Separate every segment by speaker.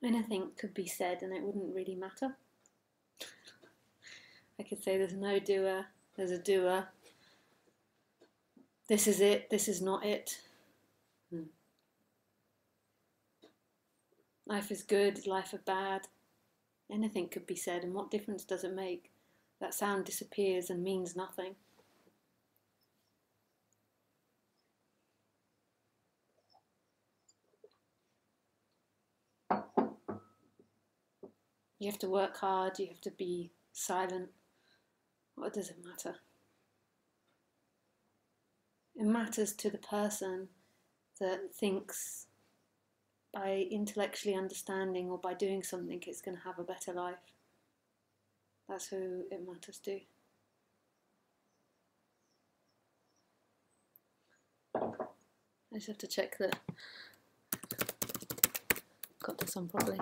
Speaker 1: Anything could be said and it wouldn't really matter. I could say there's no doer, there's a doer. This is it, this is not it. Life is good, life is bad. Anything could be said, and what difference does it make? That sound disappears and means nothing. You have to work hard, you have to be silent. What does it matter? It matters to the person that thinks by intellectually understanding or by doing something it's going to have a better life. That's who it matters to. I just have to check that got this on properly.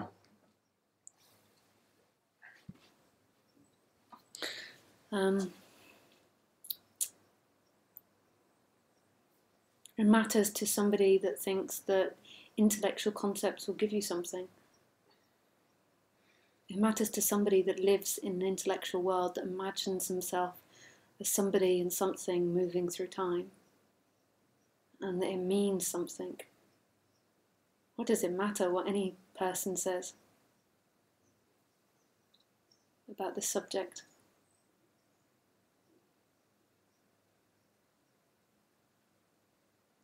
Speaker 1: It matters to somebody that thinks that intellectual concepts will give you something. It matters to somebody that lives in an intellectual world that imagines himself as somebody and something moving through time, and that it means something. What does it matter what any person says about this subject?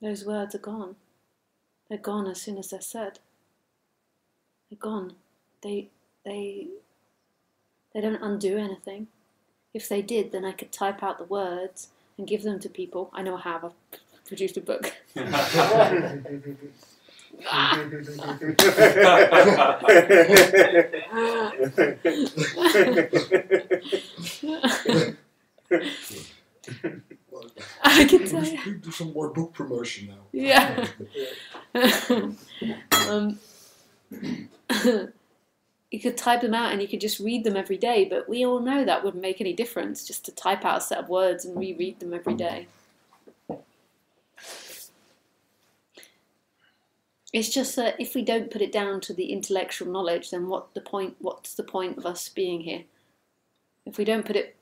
Speaker 1: Those words are gone. They're gone as soon as they're said. They're gone. They don't undo anything. If they did, then I could type out the words and give them to people. I know I have. I've produced a book. I can tell you.
Speaker 2: Do some more book promotion now.
Speaker 1: Yeah. You could type them out and you could just read them every day, but we all know that wouldn't make any difference, just to type out a set of words and reread them every day. It's just that if we don't put it down to the intellectual knowledge, then what's the point of us being here? If we don't put it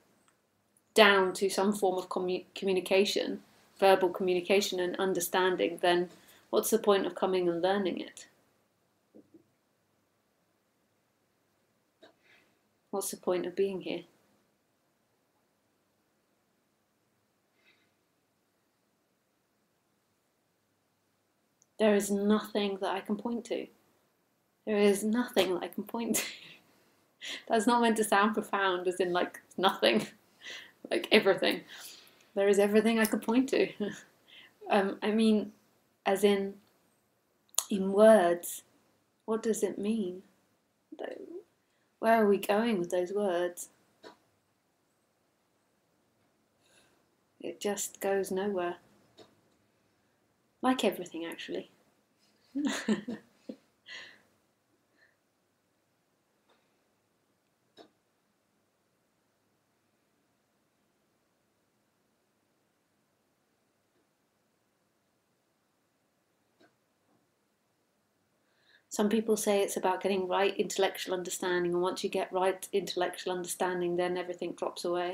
Speaker 1: down to some form of communication, verbal communication and understanding, then what's the point of coming and learning it? What's the point of being here? There is nothing that I can point to. There is nothing that I can point to. That's not meant to sound profound, as in like nothing, like everything. There is everything I could point to. I mean, as in words, what does it mean? Where are we going with those words? It just goes nowhere. Like everything, actually. Some people say it's about getting right intellectual understanding, and once you get right intellectual understanding, then everything drops away.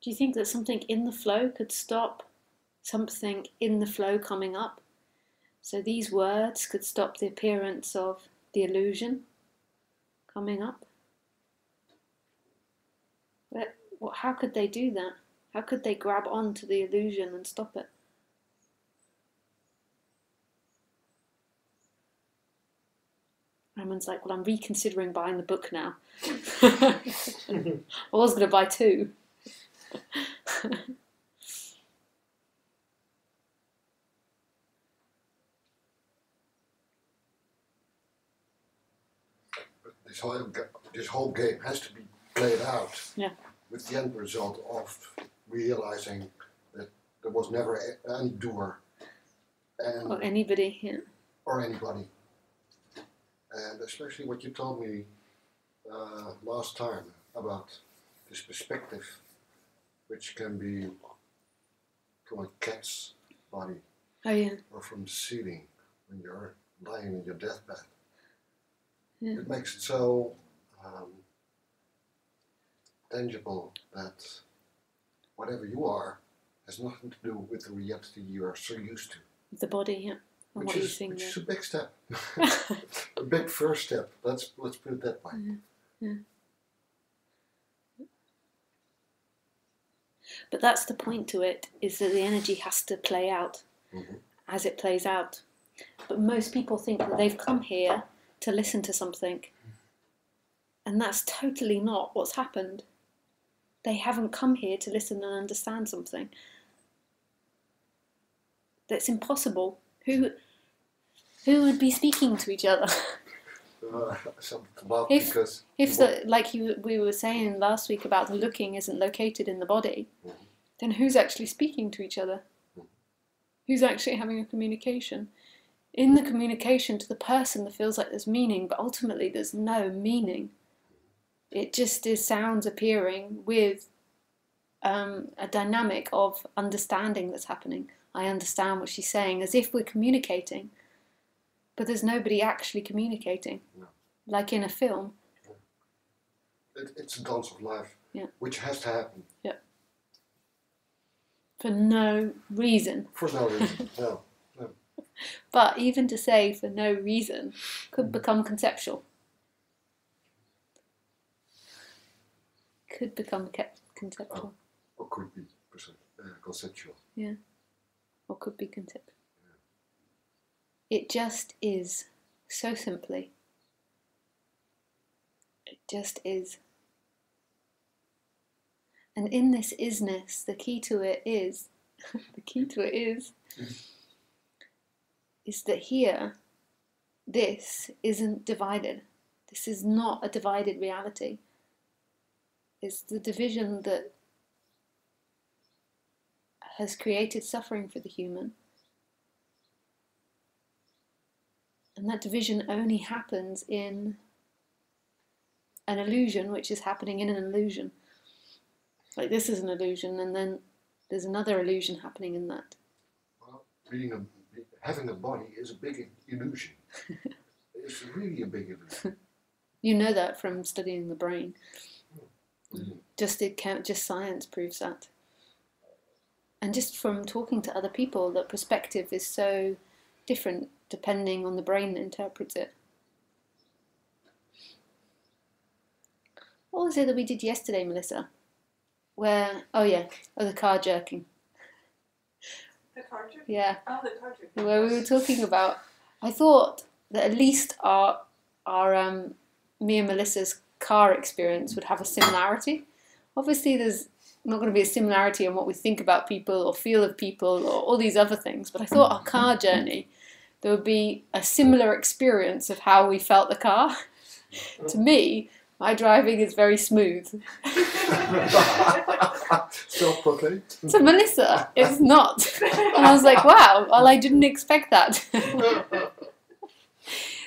Speaker 1: Do you think that something in the flow could stop something in the flow coming up? So these words could stop the appearance of the illusion coming up? But how could they do that? How could they grab onto the illusion and stop it? Cameron's like, well, I'm reconsidering buying the book now. I was going to buy 2.
Speaker 2: This whole game has to be played out,
Speaker 1: yeah,
Speaker 2: with the end result of realizing that there was never any doer and
Speaker 1: or anybody, yeah.
Speaker 2: or anybody. And especially what you told me last time about this perspective, which can be from a cat's body,
Speaker 1: Oh yeah,
Speaker 2: or from the ceiling when you're lying in your deathbed.
Speaker 1: yeah.
Speaker 2: It makes it so tangible that whatever you are has nothing to do with the reality you are so used to.
Speaker 1: The body, yeah. And
Speaker 2: Which
Speaker 1: what
Speaker 2: is
Speaker 1: you think
Speaker 2: a big step, a big first step. Let's put it that way.
Speaker 1: yeah. But that's the point to it, is that the energy has to play out as it plays out. But most people think that they've come here to listen to something, and that's totally not what's happened. They haven't come here to listen and understand something. That's impossible. Who would be speaking to each other? We were saying last week about the looking isn't located in the body, then who's actually speaking to each other? Who's actually having a communication? In the communication to the person, that feels like there's meaning, but ultimately there's no meaning. It just is sounds appearing with a dynamic of understanding that's happening. I understand what she's saying, as if we're communicating, but there's nobody actually communicating, like in a film.
Speaker 2: It's a dance of life,
Speaker 1: yeah.
Speaker 2: Which has to happen.
Speaker 1: Yeah. For no reason.
Speaker 2: For no reason, no.
Speaker 1: But even to say for no reason could become conceptual. Could become conceptual.
Speaker 2: Or could be conceptual.
Speaker 1: Yeah. Or could be conceptual. Yeah. It just is, so simply. It just is. And in this isness, the key to it is, is that here, this isn't divided. This is not a divided reality. It's the division that has created suffering for the human. And that division only happens in an illusion, which is happening in an illusion. Like this is an illusion, and then there's another illusion happening in that.
Speaker 2: Well, having a body is a big illusion. It's really a big illusion.
Speaker 1: You know that from studying the brain. Just science proves that. And just from talking to other people, that perspective is so different depending on the brain that interprets it. What was it that we did yesterday, Melissa? The car jerking.
Speaker 3: The car jerking?
Speaker 1: Yeah.
Speaker 3: Oh, the car jerking.
Speaker 1: Where we were talking about, I thought that at least our me and Melissa's car experience would have a similarity. Obviously, there's not going to be a similarity in what we think about people or feel of people or all these other things, but I thought our car journey, there would be a similar experience of how we felt the car. To me, my driving is very smooth.
Speaker 2: Self-proclaimed.
Speaker 1: To Melissa, it's not. And I was like, wow, well, I didn't expect that.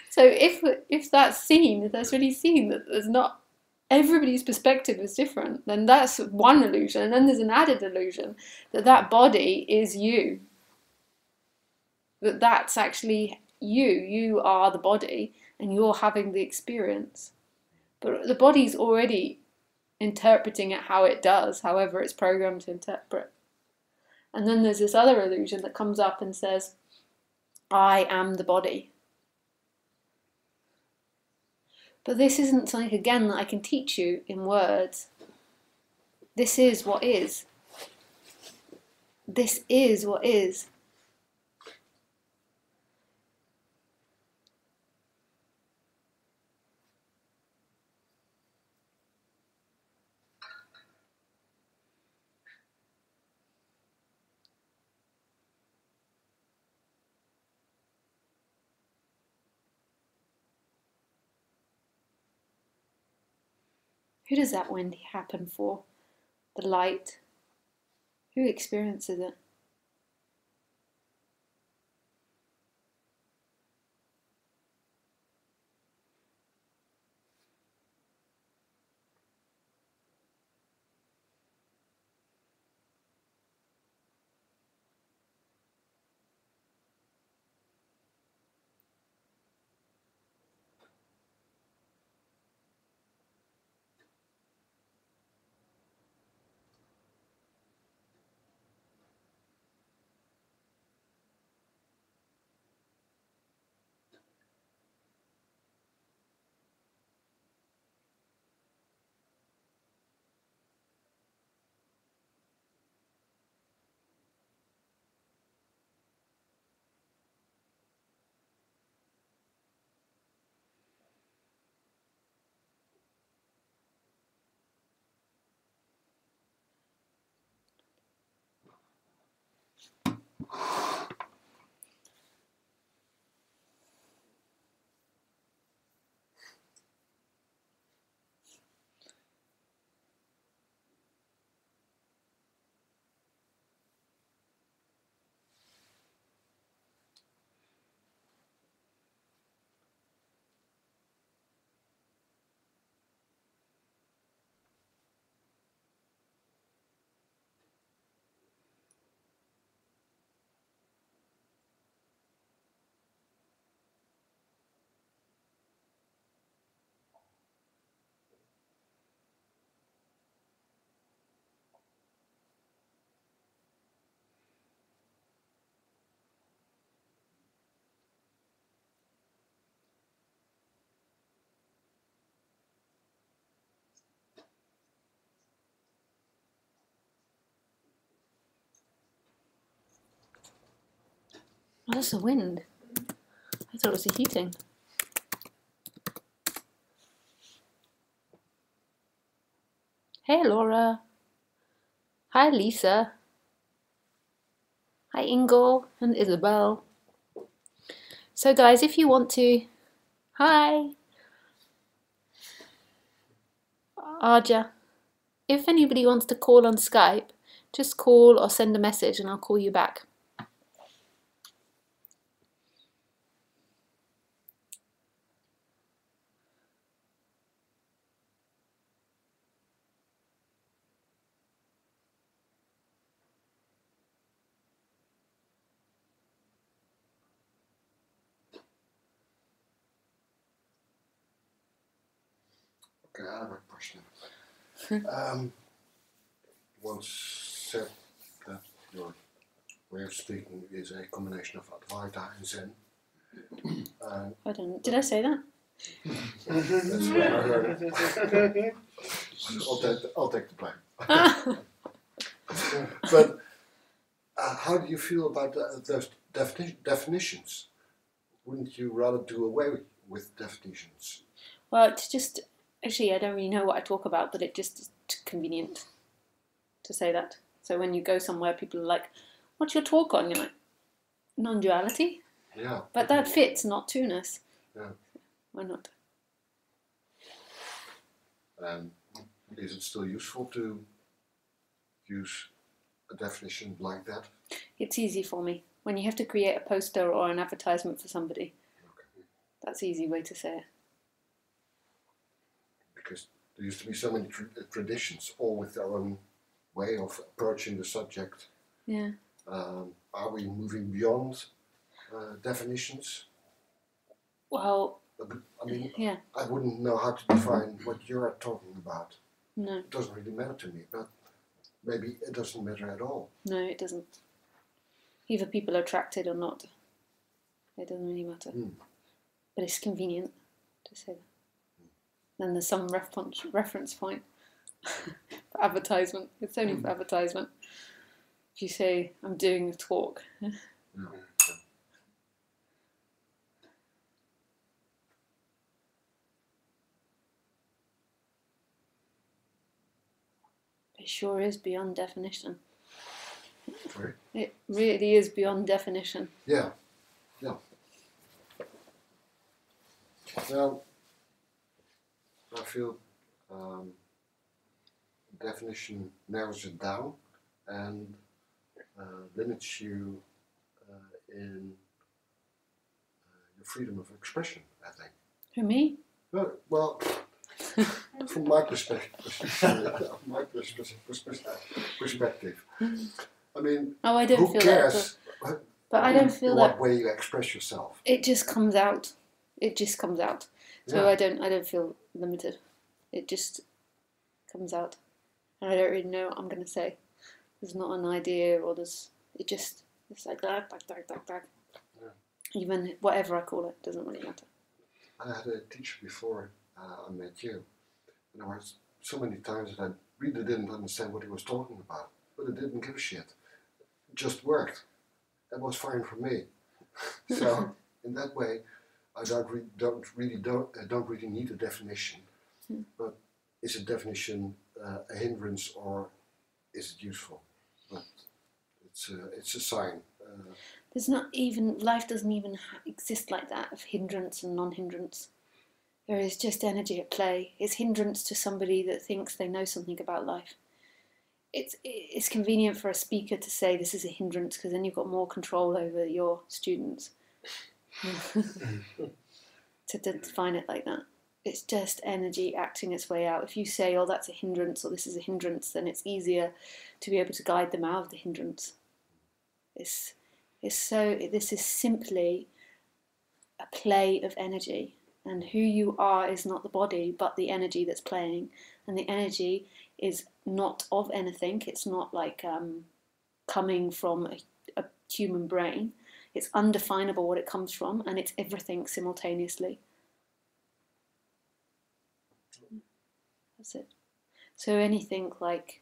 Speaker 1: So if that's seen, if that's really seen, that there's not, everybody's perspective is different, then that's one illusion. And then there's an added illusion that body is you. That's actually you. You are the body, and you're having the experience. But the body's already interpreting it how it does, however it's programmed to interpret. And then there's this other illusion that comes up and says, I am the body. But this isn't something, again, that I can teach you in words. This is what is. This is what is. Who does that wind happen for? The light? Who experiences it? Oh, that's the wind. I thought it was the heating. Hey, Laura. Hi, Lisa. Hi, Ingo and Isabel. So, guys, if you want to... Hi, Arja. If anybody wants to call on Skype, just call or send a message and I'll call you back.
Speaker 2: Okay, I have a question. Once said that your way of speaking is a combination of Advaita and Zen.
Speaker 1: I don't know. Did I say that?
Speaker 2: That's where I heard it. I'll take the blame. But how do you feel about those definitions? Wouldn't you rather do away with definitions?
Speaker 1: Well, it's just... Actually, I don't really know what I talk about, but it just is convenient to say that. So when you go somewhere, people are like, what's your talk on? You're like, non-duality?
Speaker 2: Yeah.
Speaker 1: But that fits, not two-ness.
Speaker 2: Yeah.
Speaker 1: Why not?
Speaker 2: Is it still useful to use a definition like that?
Speaker 1: It's easy for me. When you have to create a poster or an advertisement for somebody,
Speaker 2: Okay.
Speaker 1: that's an easy way to say it.
Speaker 2: Because there used to be so many traditions, all with their own way of approaching the subject.
Speaker 1: Yeah.
Speaker 2: Are we moving beyond definitions?
Speaker 1: Well,
Speaker 2: I mean,
Speaker 1: yeah.
Speaker 2: I wouldn't know how to define what you're talking about.
Speaker 1: No.
Speaker 2: It doesn't really matter to me, but maybe it doesn't matter at all.
Speaker 1: No, it doesn't. Either people are attracted or not. It doesn't really matter. But it's convenient to say that. Then there's some reference point for advertisement. It's only for advertisement. If you say, I'm doing a talk. It sure is beyond definition.
Speaker 2: Sorry?
Speaker 1: It really is beyond definition.
Speaker 2: Yeah. Yeah. Well, I feel definition narrows it down and limits you in your freedom of expression, I think.
Speaker 1: For me?
Speaker 2: Well, from my perspective, I mean,
Speaker 1: Oh, I don't
Speaker 2: who
Speaker 1: feel
Speaker 2: cares
Speaker 1: that. But I don't feel
Speaker 2: what
Speaker 1: that.
Speaker 2: way you express yourself?
Speaker 1: It just comes out. It just comes out. So
Speaker 2: Yeah.
Speaker 1: I don't feel limited. It just comes out. And I don't really know what I'm going to say. There's not an idea or it's like that.
Speaker 2: Yeah.
Speaker 1: Even whatever I call it, doesn't really matter.
Speaker 2: I had a teacher before I met you, and there were so many times that I really didn't understand what he was talking about, but it didn't give a shit. It just worked. That was fine for me. So in that way, I don't really need a definition. But is a definition a hindrance or is it useful? But it's a sign.
Speaker 1: There's not even, life doesn't even exist like that, of hindrance and non-hindrance. There is just energy at play. It's hindrance to somebody that thinks they know something about life. It's convenient for a speaker to say this is a hindrance because then you've got more control over your students. to define it like that. It's just energy acting its way out. If you say, oh, that's a hindrance, or this is a hindrance, then it's easier to be able to guide them out of the hindrance. This is simply a play of energy, and who you are is not the body, but the energy that's playing, and the energy is not of anything. It's not like coming from a human brain. It's undefinable what it comes from, and it's everything simultaneously. That's it. So anything like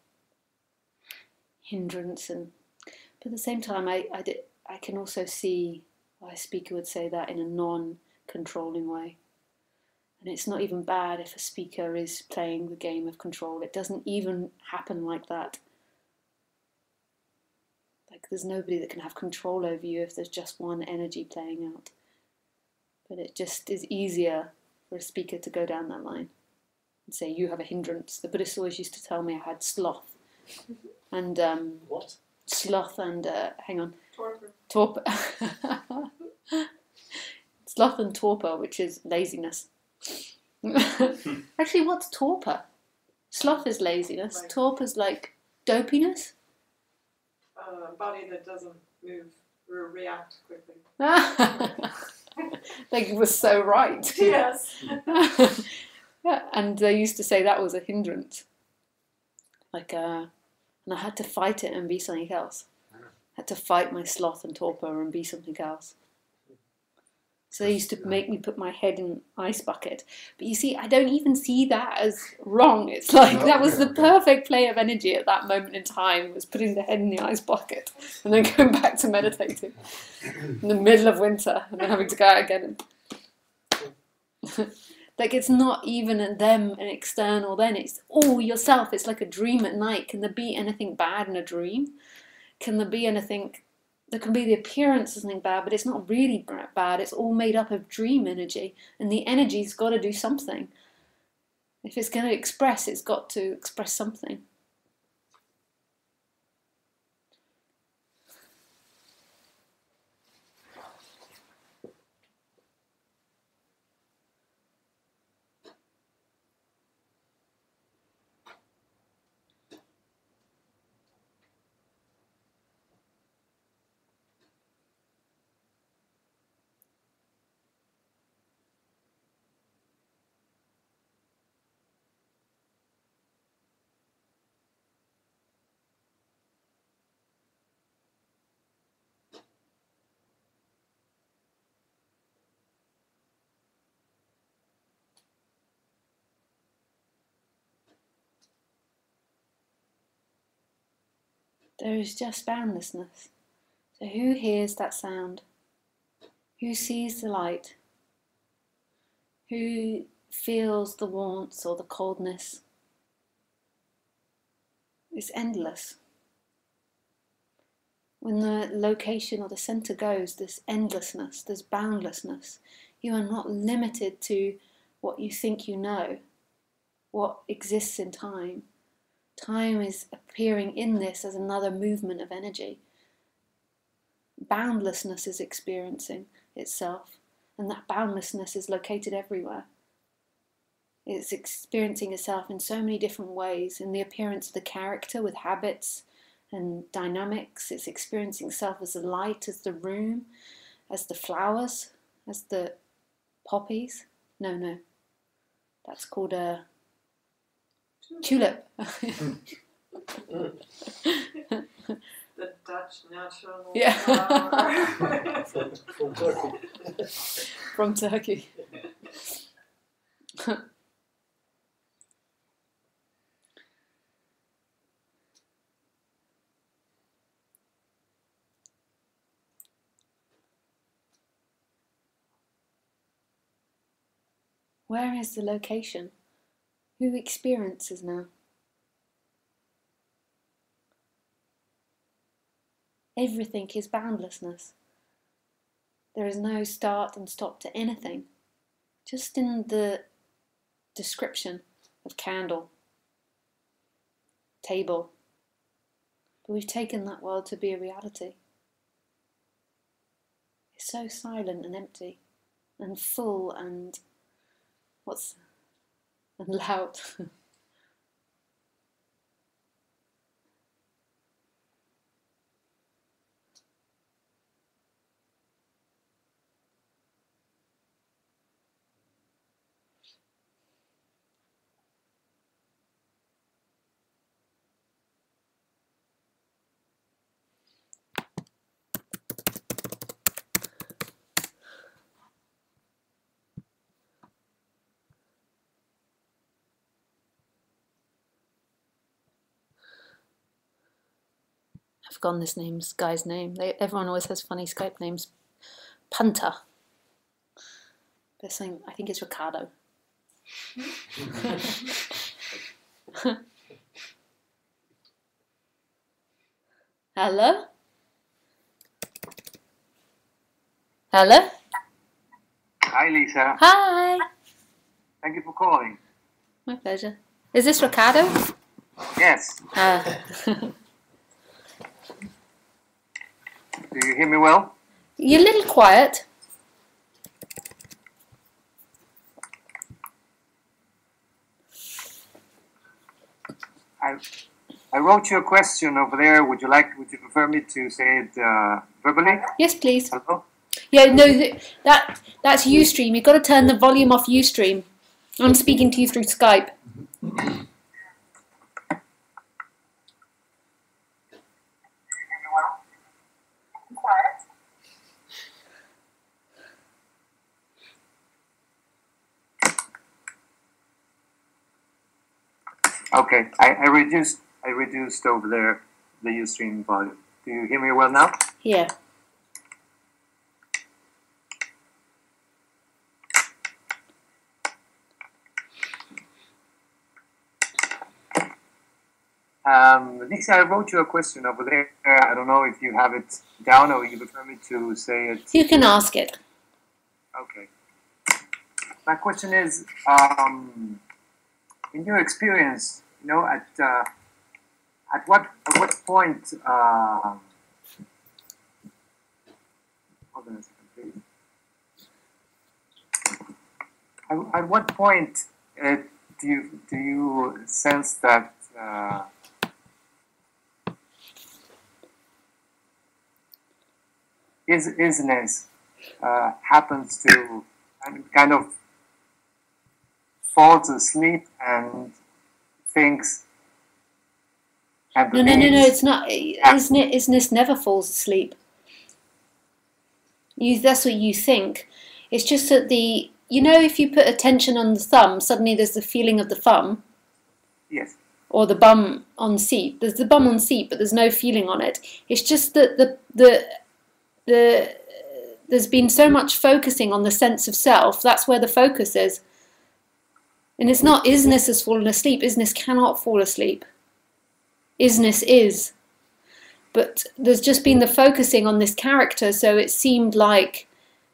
Speaker 1: hindrance, but at the same time, I can also see why a speaker would say that in a non-controlling way. And it's not even bad if a speaker is playing the game of control. It doesn't even happen like that. Like there's nobody that can have control over you if there's just one energy playing out. But it just is easier for a speaker to go down that line and say, you have a hindrance. The Buddhists always used to tell me I had sloth. And
Speaker 4: what?
Speaker 1: Sloth and hang on.
Speaker 3: Torpor.
Speaker 1: Sloth and torpor, which is laziness. Actually, what's torpor? Sloth is laziness.
Speaker 3: Right.
Speaker 1: Torpor's like dopiness.
Speaker 3: Body that doesn't move or react quickly.
Speaker 1: They were so right.
Speaker 3: Yes.
Speaker 1: Yeah, and they used to say that was a hindrance. Like, and I had to fight it and be something else. I had to fight my sloth and torpor and be something else. So they used to make me put my head in an ice bucket. But you see, I don't even see that as wrong. It's like that was the perfect play of energy at that moment in time, was putting the head in the ice bucket and then going back to meditating in the middle of winter and then having to go out again. Like it's not even them an external then, it's all yourself. It's like a dream at night. Can there be anything bad in a dream? Can there be anything... There can be the appearance of something bad, but it's not really bad. It's all made up of dream energy. And the energy's got to do something. If it's going to express, it's got to express something. There is just boundlessness. So who hears that sound? Who sees the light? Who feels the warmth or the coldness? It's endless. When the location or the center goes, there's endlessness, there's boundlessness. You are not limited to what you think you know, what exists in time. Time is appearing in this as another movement of energy. Boundlessness is experiencing itself, and that boundlessness is located everywhere. It's experiencing itself in so many different ways, in the appearance of the character with habits and dynamics. It's experiencing itself as the light, as the room, as the flowers, as the poppies. No, that's called a tulip.
Speaker 3: The Dutch national
Speaker 1: Yeah.
Speaker 3: flower.
Speaker 4: From Turkey.
Speaker 1: From Turkey. Where is the location? Who experiences now? Everything is boundlessness. There is no start and stop to anything. Just in the description of candle, table. But we've taken that world to be a reality. It's so silent and empty and full and and loud. I've forgotten this guy's name. Everyone always has funny Skype names. Punter. They're saying, I think it's Ricardo. Hello? Hello?
Speaker 5: Hi, Lisa.
Speaker 1: Hi.
Speaker 5: Thank you for calling.
Speaker 1: My pleasure. Is this Ricardo?
Speaker 5: Yes. Do you hear me well?
Speaker 1: You're a little quiet.
Speaker 5: I wrote you a question over there. Would you prefer me to say it verbally?
Speaker 1: Yes, please.
Speaker 5: Hello?
Speaker 1: Yeah, no, that's Ustream. You've got to turn the volume off Ustream. I'm speaking to you through Skype.
Speaker 5: Okay, I reduced over there the Ustream volume. Do you hear me well now?
Speaker 1: Yeah.
Speaker 5: Lisa, I wrote you a question over there. I don't know if you have it down or you prefer me to say it.
Speaker 1: You can ask it.
Speaker 5: Okay. My question is, in your experience, at what point? Hold on a second, please. At what point do you sense that isness happens to kind of falls asleep and thinks and
Speaker 1: No, it's not. Isness never falls asleep. That's what you think. It's just that if you put attention on the thumb, suddenly there's the feeling of the thumb.
Speaker 5: Yes.
Speaker 1: Or the bum on seat. There's the bum on seat, but there's no feeling on it. It's just that there's been so much focusing on the sense of self. That's where the focus is. And it's not isness has fallen asleep. Isness cannot fall asleep. Isness is. But there's just been the focusing on this character, so it seemed like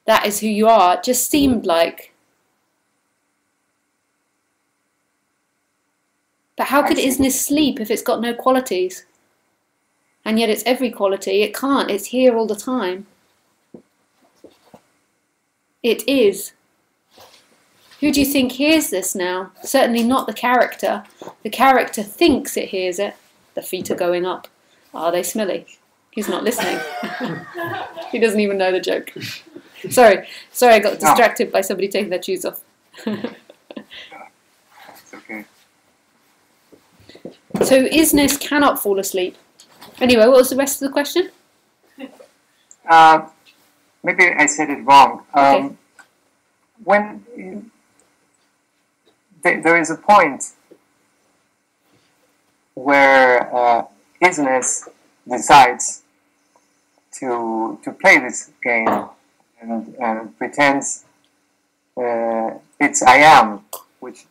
Speaker 1: that is who you are. It just seemed like. But how could
Speaker 5: I see.
Speaker 1: isness sleep if it's got no qualities? And yet it's every quality. It can't. It's here all the time. It is. Who do you think hears this now? Certainly not the character. The character thinks it hears it. The feet are going up. Are they smelly? He's not listening. He doesn't even know the joke. Sorry, I got distracted by somebody taking their shoes off.
Speaker 5: It's okay.
Speaker 1: So isness cannot fall asleep. Anyway, what was the rest of the question?
Speaker 5: Maybe I said it wrong.
Speaker 1: Okay.
Speaker 5: When there is a point where Isness decides to play this game and pretends it's I am, which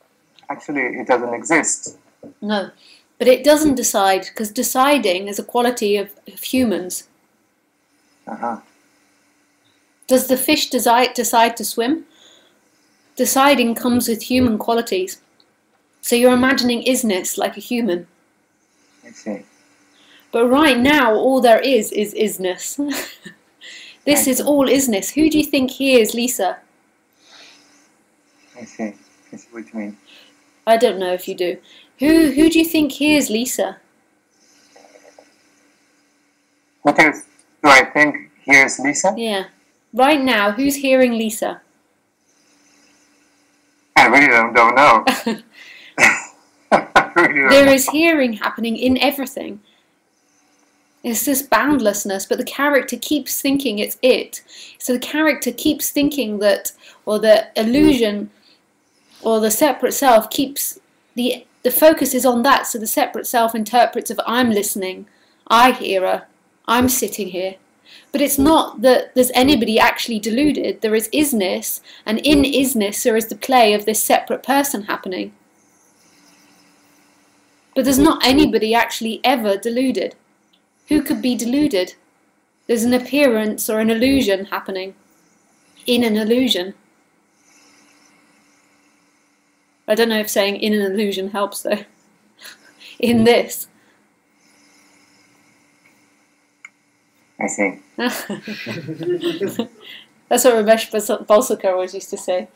Speaker 5: actually it doesn't exist.
Speaker 1: No, but it doesn't decide, because deciding is a quality of humans.
Speaker 5: Uh-huh.
Speaker 1: Does the fish decide to swim? Deciding comes with human qualities. So you're imagining isness like a human.
Speaker 5: I see.
Speaker 1: But right now, all there is isness. This is all isness. Who do you think hears Lisa?
Speaker 5: I see. I see what you mean.
Speaker 1: I don't know if you do. Who do you think hears Lisa?
Speaker 5: What else do I think here's Lisa?
Speaker 1: Yeah. Right now, who's hearing Lisa?
Speaker 5: I really don't know. I really don't
Speaker 1: There
Speaker 5: know.
Speaker 1: is hearing happening in everything. It's this boundlessness, but the character keeps thinking it's it. So the character keeps thinking that, or the illusion, or the separate self keeps, the focus is on that, so the separate self interprets of I'm listening, I hear her, I'm sitting here. But it's not that there's anybody actually deluded. There is isness, and in isness there is the play of this separate person happening. But there's not anybody actually ever deluded. Who could be deluded? There's an appearance or an illusion happening in an illusion. I don't know if saying in an illusion helps though. In this.
Speaker 5: I see.
Speaker 1: That's what Ramesh Balsekar always used to say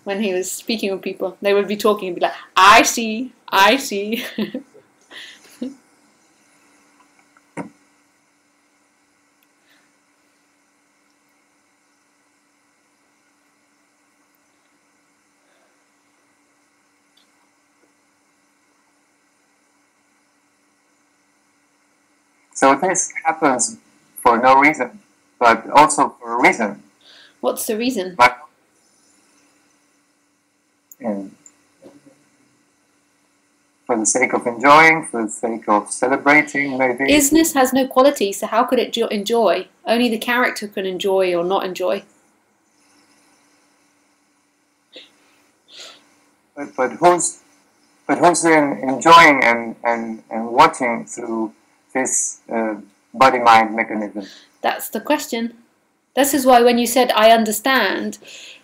Speaker 1: when he was speaking with people. They would be talking and be like, I see, I see.
Speaker 5: So this happens for no reason, but also for a reason.
Speaker 1: What's the reason?
Speaker 5: But and for the sake of enjoying, for the sake of celebrating, maybe.
Speaker 1: Isness has no quality, so how could it enjoy? Only the character can enjoy or not enjoy.
Speaker 5: But who's then enjoying and watching through this body-mind mechanism?
Speaker 1: That's the question. This is why when you said I understand,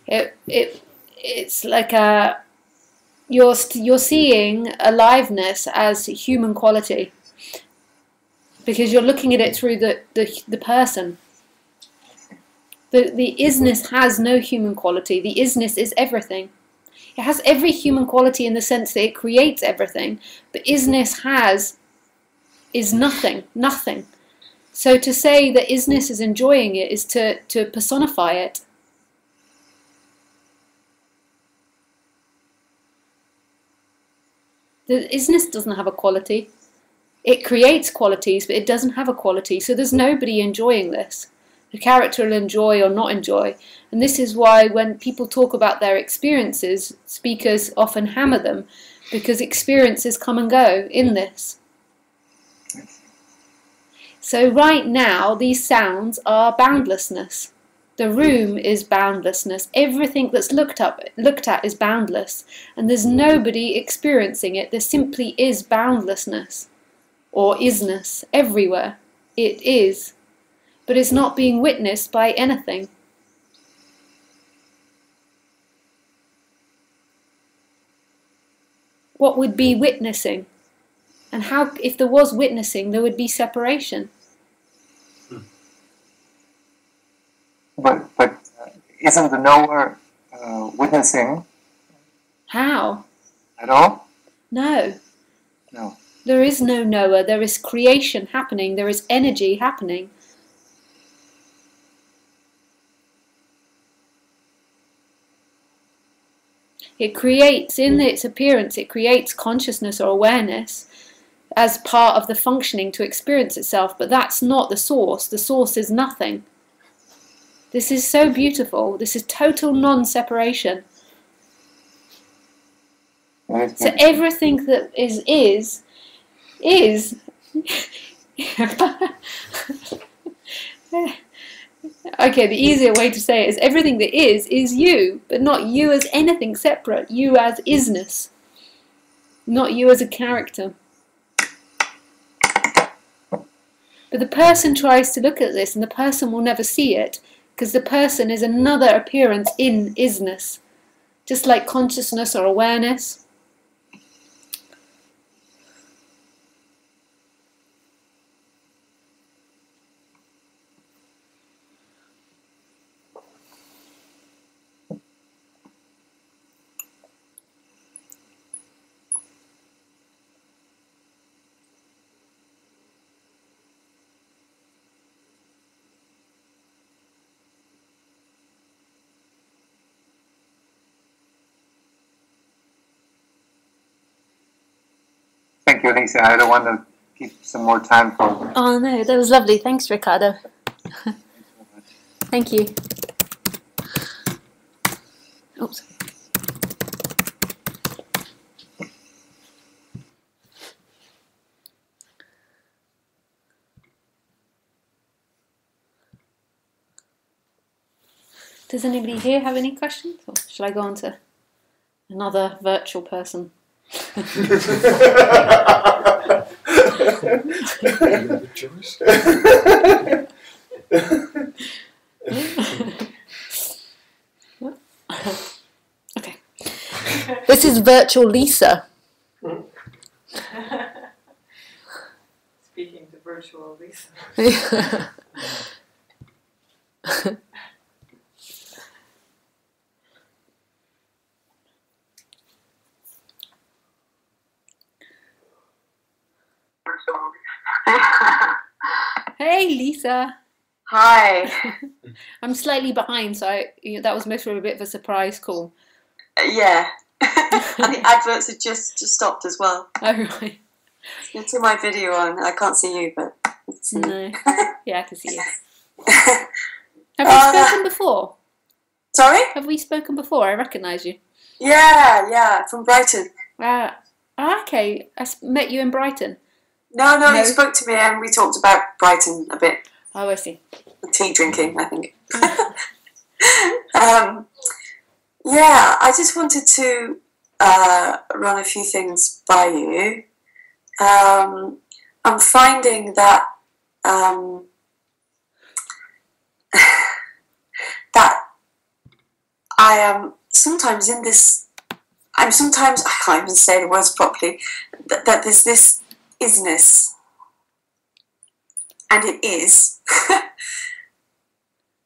Speaker 1: it's like you're seeing aliveness as human quality, because you're looking at it through the person. The isness has no human quality. The isness is everything. It has every human quality in the sense that it creates everything, but isness is nothing. So to say that isness is enjoying it is to personify it. The isness doesn't have a quality. It creates qualities, but it doesn't have a quality. So there's nobody enjoying this. The character will enjoy or not enjoy. And this is why when people talk about their experiences, speakers often hammer them, because experiences come and go in this. So right now, these sounds are boundlessness. The room is boundlessness. Everything that's looked at is boundless. And there's nobody experiencing it. There simply is boundlessness or isness everywhere. It is. But it's not being witnessed by anything. what would be witnessing? And how, if there was witnessing, there would be separation.
Speaker 5: But isn't the knower witnessing?
Speaker 1: How?
Speaker 5: At all?
Speaker 1: No.
Speaker 5: No.
Speaker 1: There is no knower. There is creation happening. There is energy happening. It creates, in its appearance, it creates consciousness or awareness as part of the functioning to experience itself, but that's not the source. The source is nothing. This is so beautiful. This is total non-separation. So everything that is. Okay, the easier way to say it is everything that is you, but not you as anything separate. You as isness, not you as a character. But the person tries to look at this, and the person will never see it, because the person is another appearance in isness, just like consciousness or awareness.
Speaker 5: Thank you, Lisa. I don't want to keep some more time for.
Speaker 1: Oh no, that was lovely. Thanks, Ricardo. Thank you. Oops. Does anybody here have any questions? Or shall I go on to another virtual person? Okay. This is virtual Lisa.
Speaker 3: Speaking to virtual Lisa.
Speaker 1: Hey, Lisa.
Speaker 4: Hi.
Speaker 1: I'm slightly behind, so that was most of a bit of a surprise call.
Speaker 4: Yeah. And the adverts had just stopped as well.
Speaker 1: Oh, right.
Speaker 4: You see my video on. I can't see you, but it's,
Speaker 1: No. Yeah, I can see you. Have we spoken before?
Speaker 4: Sorry?
Speaker 1: Have we spoken before? I recognise you.
Speaker 4: Yeah, from Brighton.
Speaker 1: Okay. I met you in Brighton.
Speaker 4: No, you spoke to me and we talked about Brighton a bit.
Speaker 1: Oh, I see.
Speaker 4: Tea drinking, I think. Yeah, I just wanted to run a few things by you. I'm finding that that I am sometimes in this. I can't even say the words properly. That there's this isness, and it is,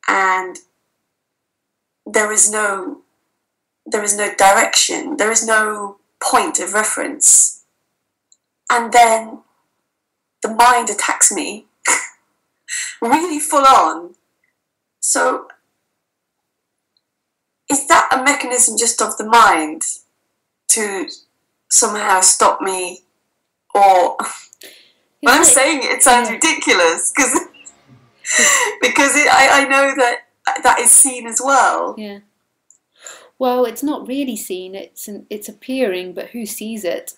Speaker 4: and there is no direction. There is no point of reference, and then the mind attacks me really full on. So is that a mechanism just of the mind to somehow stop me? Or when I'm saying it sounds ridiculous because I know that is seen as well.
Speaker 1: Yeah. Well, it's not really seen. It's appearing, but who sees it?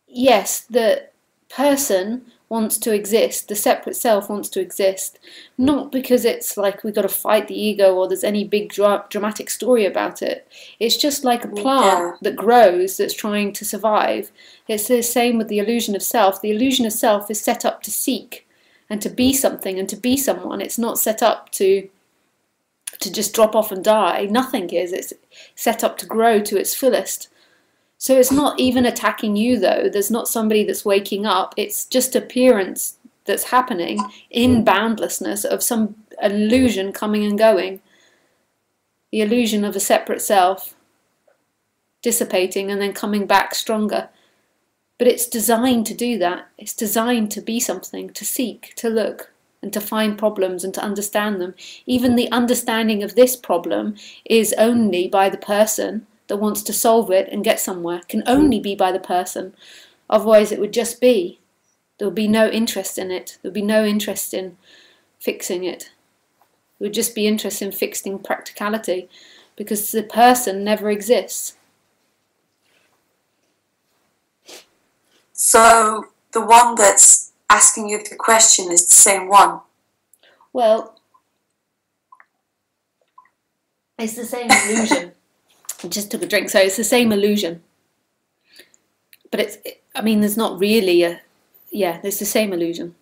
Speaker 1: Yes, the person wants to exist. The separate self wants to exist, not because it's like we've got to fight the ego or there's any big dramatic story about it. It's just like a plant that grows that's trying to survive. It's the same with the illusion of self. The illusion of self is set up to seek and to be something and to be someone. It's not set up to to just drop off and die. Nothing is. It's set up to grow to its fullest. So it's not even attacking you, though. There's not somebody that's waking up. It's just appearance that's happening in boundlessness of some illusion coming and going. The illusion of a separate self dissipating and then coming back stronger. But it's designed to do that. It's designed to be something, to seek, to look, and to find problems and to understand them. Even the understanding of this problem is only by the person that wants to solve it and get somewhere. Can only be by the person. Otherwise it would just be. There would be no interest in it. There would be no interest in fixing it. It would just be interest in fixing practicality, because the person never exists.
Speaker 4: So the one that's asking you the question is the same one?
Speaker 1: Well, it's the same illusion. I just took a drink, so it's the same illusion. But I mean, there's not really it's the same illusion.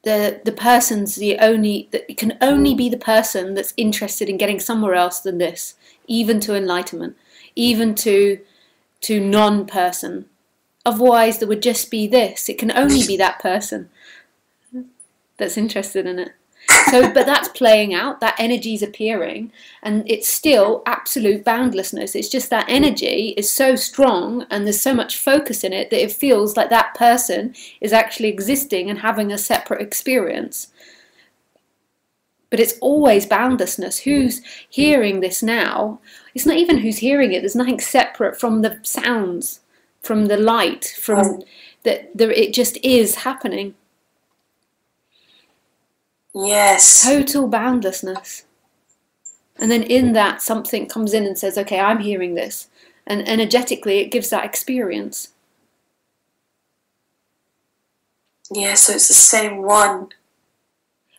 Speaker 1: The person's it can only be the person that's interested in getting somewhere else than this, even to enlightenment, even to non-person. Otherwise, there would just be this. It can only be that person that's interested in it. So, but that's playing out, that energy's appearing, and it's still absolute boundlessness. It's just that energy is so strong and there's so much focus in it that it feels like that person is actually existing and having a separate experience. But it's always boundlessness. Who's hearing this now? It's not even who's hearing it. There's nothing separate from the sounds, from the light, from that. It just is happening.
Speaker 4: Yes.
Speaker 1: Total boundlessness. And then in that, something comes in and says, okay, I'm hearing this. And energetically, it gives that experience.
Speaker 4: Yeah, so it's the same one.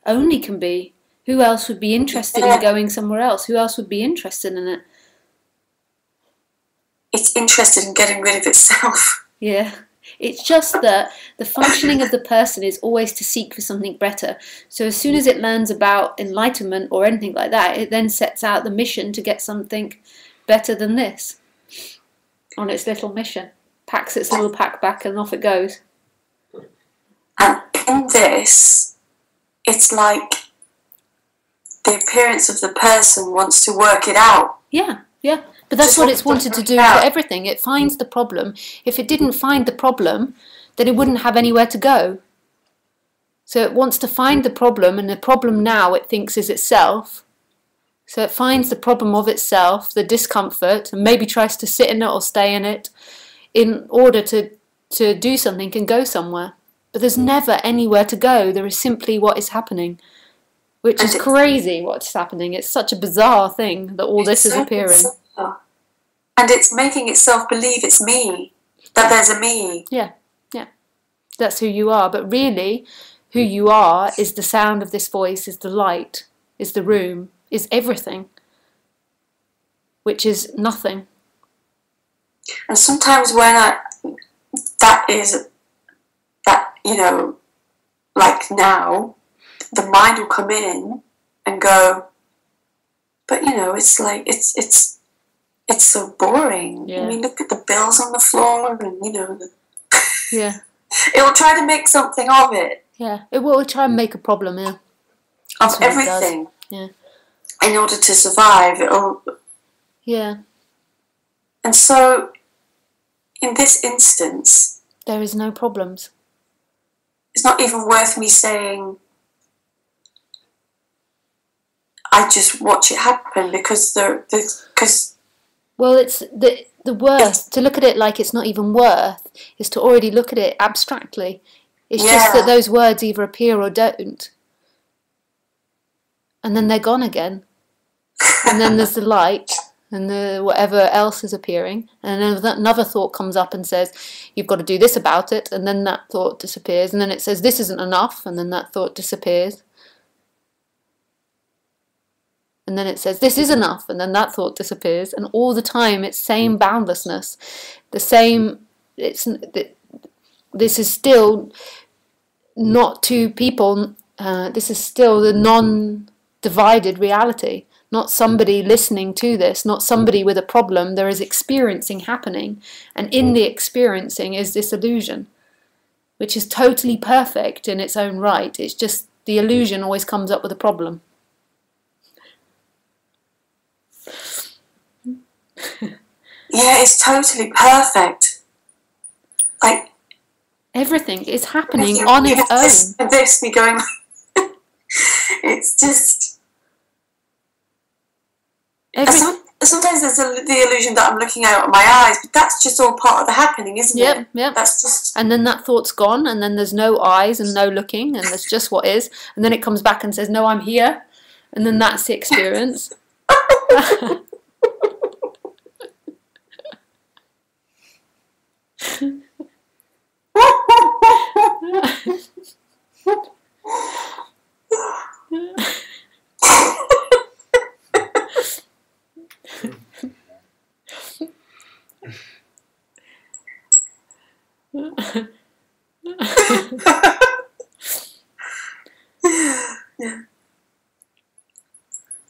Speaker 1: Only can be. Who else would be interested in going somewhere else? Who else would be interested in it?
Speaker 4: It's interested in getting rid of itself.
Speaker 1: Yeah. It's just that the functioning of the person is always to seek for something better. So as soon as it learns about enlightenment or anything like that, it then sets out the mission to get something better than this on its little mission. Packs its little pack back and off it goes.
Speaker 4: And in this, it's like the appearance of the person wants to work it out.
Speaker 1: Yeah, yeah. But that's what it's wanted to do for everything. It finds the problem. If it didn't find the problem, then it wouldn't have anywhere to go. So it wants to find the problem, and the problem now it thinks is itself. So it finds the problem of itself, the discomfort, and maybe tries to sit in it or stay in it in order to do something and go somewhere. But there's never anywhere to go. There is simply what is happening, which is crazy what's happening. It's such a bizarre thing that all this is appearing.
Speaker 4: And it's making itself believe it's me, that there's a me.
Speaker 1: Yeah, yeah. That's who you are. But really, who you are is the sound of this voice, is the light, is the room, is everything, which is nothing.
Speaker 4: And sometimes when like now, the mind will come in and go, but it's like, it's so boring.
Speaker 1: Yeah.
Speaker 4: I mean, look at the bills on the floor, and
Speaker 1: Yeah.
Speaker 4: it will try to make something of it.
Speaker 1: Yeah, it will try and make a problem. Yeah,
Speaker 4: of everything.
Speaker 1: Yeah.
Speaker 4: In order to survive, it'll.
Speaker 1: Yeah.
Speaker 4: And so, in this instance,
Speaker 1: there is no problems.
Speaker 4: It's not even worth me saying. I just watch it happen because
Speaker 1: Well, it's the worth, to look at it like it's not even worth, is to already look at it abstractly. It's just that those words either appear or don't. And then they're gone again. And then there's the light and the whatever else is appearing. And then another thought comes up and says, you've got to do this about it. And then that thought disappears. And then it says, this isn't enough. And then that thought disappears. And then it says, this is enough, and then that thought disappears. And all the time, it's same boundlessness. The same, this is still not two people, this is still the divided reality, not somebody listening to this, not somebody with a problem. There is experiencing happening, and in the experiencing is this illusion, which is totally perfect in its own right. It's just the illusion always comes up with a problem.
Speaker 4: Yeah, it's totally perfect. Like
Speaker 1: everything is happening on its own.
Speaker 4: This me going. It's just. Sometimes there's the illusion that I'm looking out of my eyes, but that's just all part of the happening, isn't it?
Speaker 1: Yep.
Speaker 4: That's just.
Speaker 1: And then that thought's gone, and then there's no eyes and no looking, and there's just what is. And then it comes back and says, "No, I'm here," and then that's the experience.
Speaker 4: Yeah.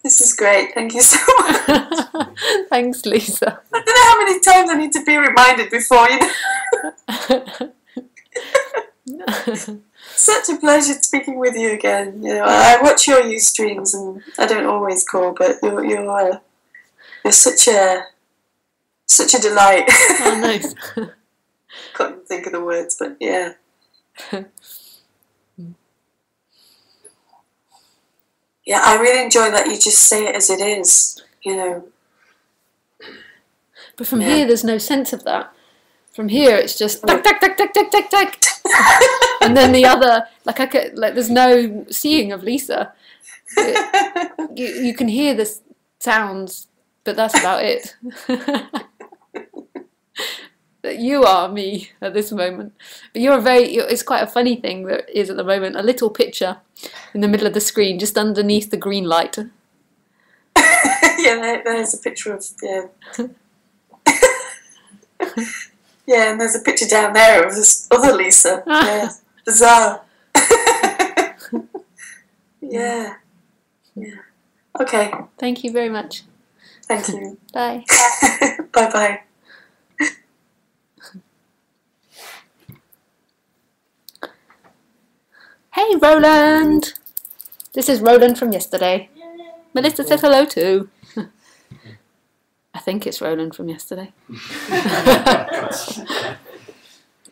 Speaker 4: This is great. Thank you so much.
Speaker 1: Thanks, Lisa.
Speaker 4: I don't know how many times I need to be reminded before, Such a pleasure speaking with you again. You know, I watch your Ustreams, and I don't always call, but you're such a delight.
Speaker 1: Oh, nice.
Speaker 4: Can't even think of the words, but yeah. Yeah, I really enjoy that you just say it as it is, you know.
Speaker 1: But from here, there's no sense of that. From here, it's just tack, tack, tack, tack, tack, tack, tack. And then the other, there's no seeing of Lisa. You can hear the sounds, but that's about it. That you are me at this moment. But it's quite a funny thing that is at the moment, a little picture in the middle of the screen, just underneath the green light.
Speaker 4: Yeah, there's a picture of, yeah. Yeah, and there's a picture down there of this other Lisa. Yeah, bizarre. Yeah. Okay.
Speaker 1: Thank you very much.
Speaker 4: Thank you.
Speaker 1: Bye.
Speaker 4: Bye-bye.
Speaker 1: Hey, Roland! This is Roland from yesterday. Melissa said hello too. I think it's Roland from yesterday.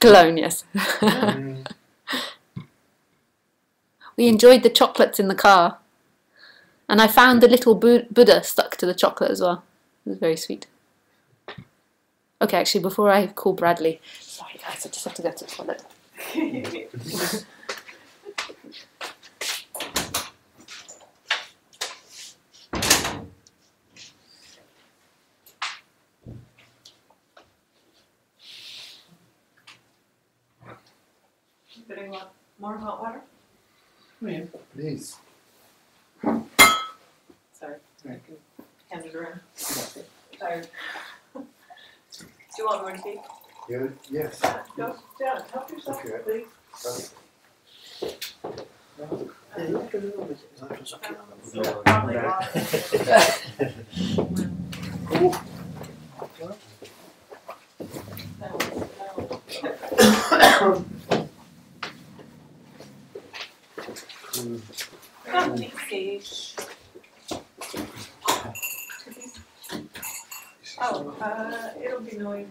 Speaker 1: Cologne, yes. We enjoyed the chocolates in the car. And I found the little Buddha stuck to the chocolate as well. It was very sweet. Okay, actually, before I call Bradley... Sorry guys, I just have to go to the toilet.
Speaker 3: Getting more hot water?
Speaker 2: Yeah, please.
Speaker 3: Sorry, I can hand it around. Tired. Do you want more tea?
Speaker 2: Yeah, yes.
Speaker 3: Go down, help yourself,
Speaker 2: Okay.
Speaker 3: please. It'll be noisy.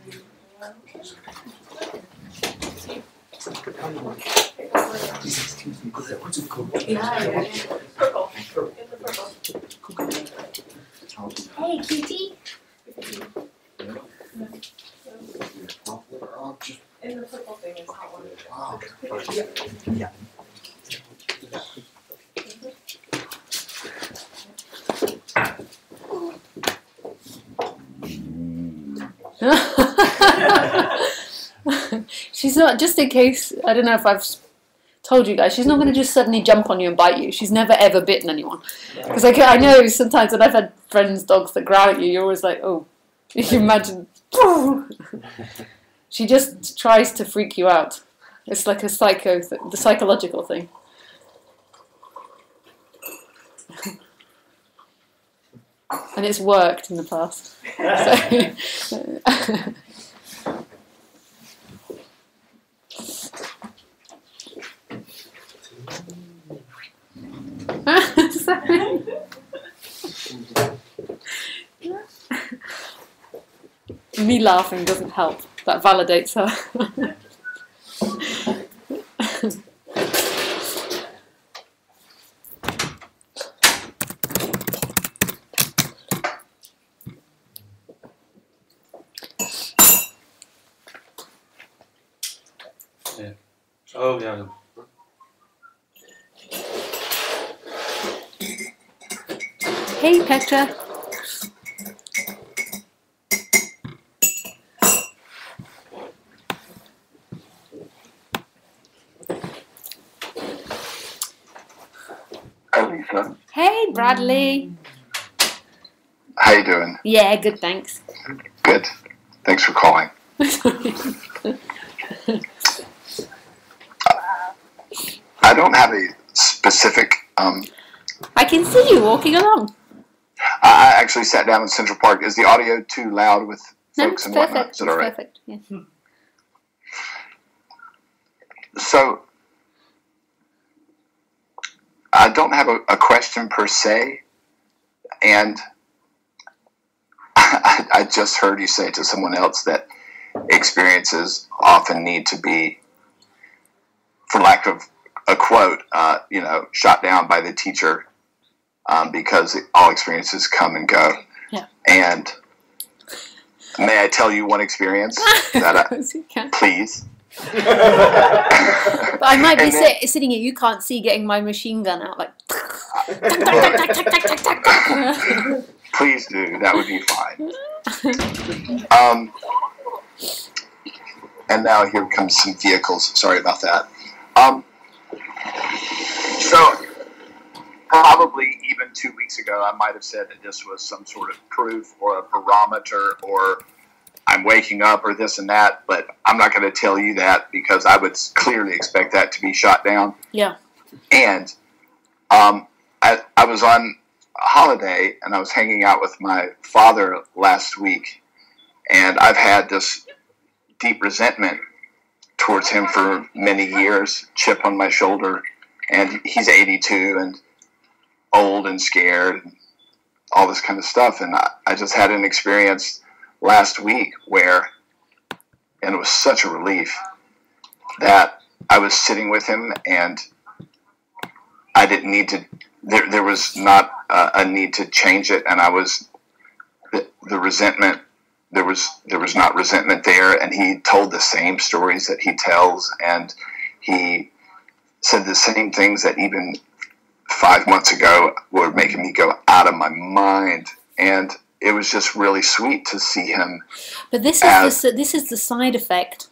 Speaker 6: Excuse me, what's it called?
Speaker 3: Yeah. Purple. In the purple.
Speaker 1: Hey, cutie!
Speaker 3: In the purple thing is hot water.
Speaker 2: Wow.
Speaker 3: Yeah.
Speaker 1: She's not, just in case, I don't know if I've told you guys, she's not going to just suddenly jump on you and bite you. She's never ever bitten anyone. Because I know sometimes when I've had friends' dogs that growl at you, you're always like, oh, you can imagine. She just tries to freak you out. It's like a the psychological thing. And it's worked in the past. So, me laughing doesn't help. That validates her.
Speaker 6: Yeah. Oh, yeah.
Speaker 1: Hey, Petra.
Speaker 7: Hi, Lisa.
Speaker 1: Hey, Bradley.
Speaker 7: How you doing?
Speaker 1: Yeah, good, thanks.
Speaker 7: Good. Thanks for calling. I don't have a specific.
Speaker 1: I can see you walking along.
Speaker 7: I actually sat down in Central Park. Is the audio too loud with
Speaker 1: No,
Speaker 7: folks
Speaker 1: it's
Speaker 7: and whatnot?
Speaker 1: perfect.
Speaker 7: Is it all right?
Speaker 1: Perfect. Yeah.
Speaker 7: So I don't have a question per se, and I just heard you say to someone else that experiences often need to be, for lack of a quote, shot down by the teacher, because all experiences come and go.
Speaker 1: Yeah.
Speaker 7: And may I tell you one experience that please?
Speaker 1: But I might be sitting here. You can't see, getting my machine gun out, like.
Speaker 7: Please do. That would be fine. And now here comes some vehicles. Sorry about that. So probably even 2 weeks ago, I might have said that this was some sort of proof or a barometer, or I'm waking up or this and that. But I'm not going to tell you that, because I would clearly expect that to be shot down.
Speaker 1: Yeah.
Speaker 7: And I was on a holiday, and I was hanging out with my father last week, and I've had this deep resentment towards him for many years, chip on my shoulder, and he's 82 and old and scared and all this kind of stuff. And I just had an experience last week and it was such a relief, that I was sitting with him, and I didn't need to, there was not a need to change it, and the resentment, there was not resentment there, and he told the same stories that he tells, and he said the same things that even 5 months ago were making me go out of my mind, and it was just really sweet to see him.
Speaker 1: But this is the side effect.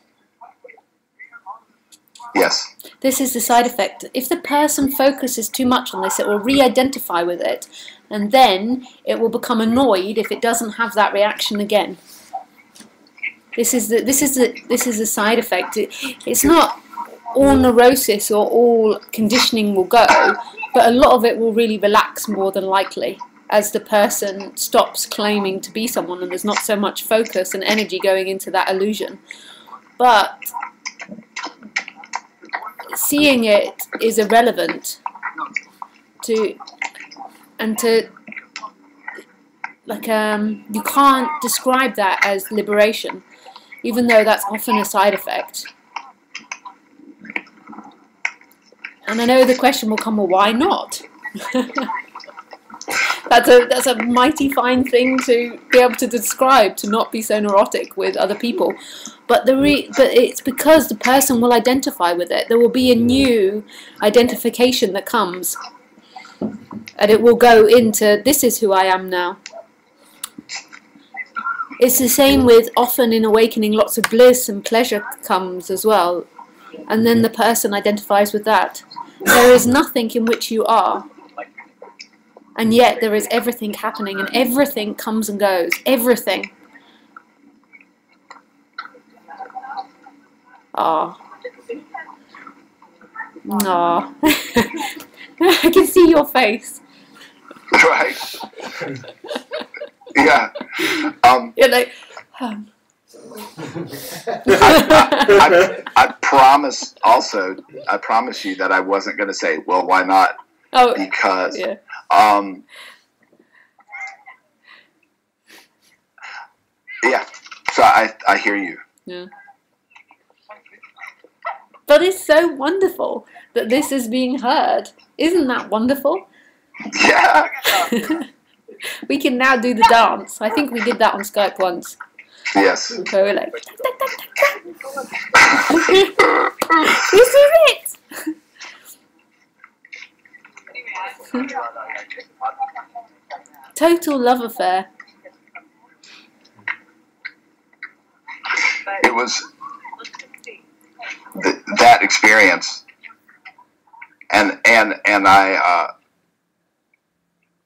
Speaker 7: Yes.
Speaker 1: This is the side effect. If the person focuses too much on this, it will re-identify with it, and then it will become annoyed if it doesn't have that reaction again. This is the side effect. It's not all neurosis or all conditioning will go, but a lot of it will really relax, more than likely, as the person stops claiming to be someone, and there's not so much focus and energy going into that illusion. But seeing it is irrelevant you can't describe that as liberation, even though that's often a side effect. And I know the question will come, well, why not? That's a mighty fine thing to be able to describe, to not be so neurotic with other people. But it's because the person will identify with it. There will be a new identification that comes, and it will go into, this is who I am now. It's the same with, often in awakening, lots of bliss and pleasure comes as well, and then the person identifies with that. There is nothing in which you are, and yet there is everything happening, and everything comes and goes. Everything. Ah. No. I can see your face.
Speaker 7: Right. Yeah.
Speaker 1: You're like,
Speaker 7: I promise also, I promise you that I wasn't going to say, well, why not?
Speaker 1: oh,
Speaker 7: Because,
Speaker 1: yeah.
Speaker 7: Yeah, so I hear you.
Speaker 1: Yeah. But it's so wonderful that this is being heard. Isn't that wonderful?
Speaker 7: Yeah.
Speaker 1: We can now do the dance. I think we did that on Skype once.
Speaker 7: Yes.
Speaker 1: Where we're like, tack, tack, tack, tack, tack. This is it. Total love affair.
Speaker 7: It was that experience, and I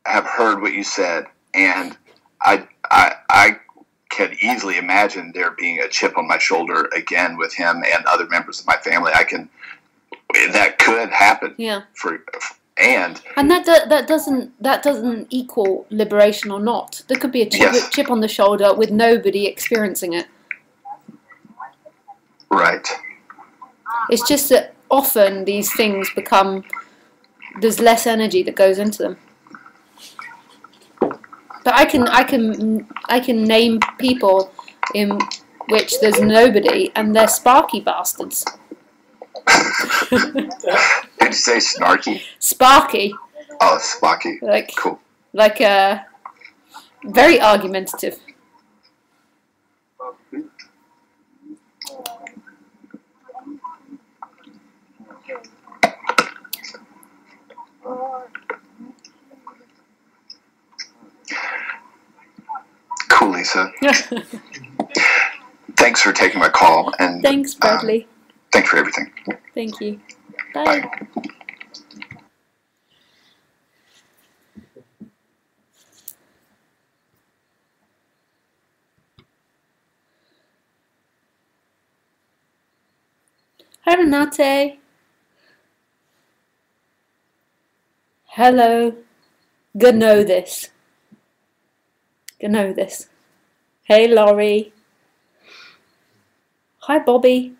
Speaker 7: have heard what you said, and I can easily imagine there being a chip on my shoulder again with him and other members of my family. That could happen.
Speaker 1: Yeah.
Speaker 7: And
Speaker 1: that doesn't equal liberation or not. There could be a chip on the shoulder with nobody experiencing it.
Speaker 7: Right.
Speaker 1: It's just that often these things there's less energy that goes into them. But I can name people in which there's nobody and they're sparky bastards.
Speaker 7: Did you say snarky?
Speaker 1: Sparky.
Speaker 7: Oh, sparky.
Speaker 1: Like
Speaker 7: cool.
Speaker 1: Like very argumentative.
Speaker 7: Cool, Lisa. Thanks for taking my call, and
Speaker 1: thanks, Bradley.
Speaker 7: Thanks for everything.
Speaker 1: Thank you. Bye. Bye. Hi, Renate. Hello. Know this. Know this. Hey, Laurie. Hi, Bobby.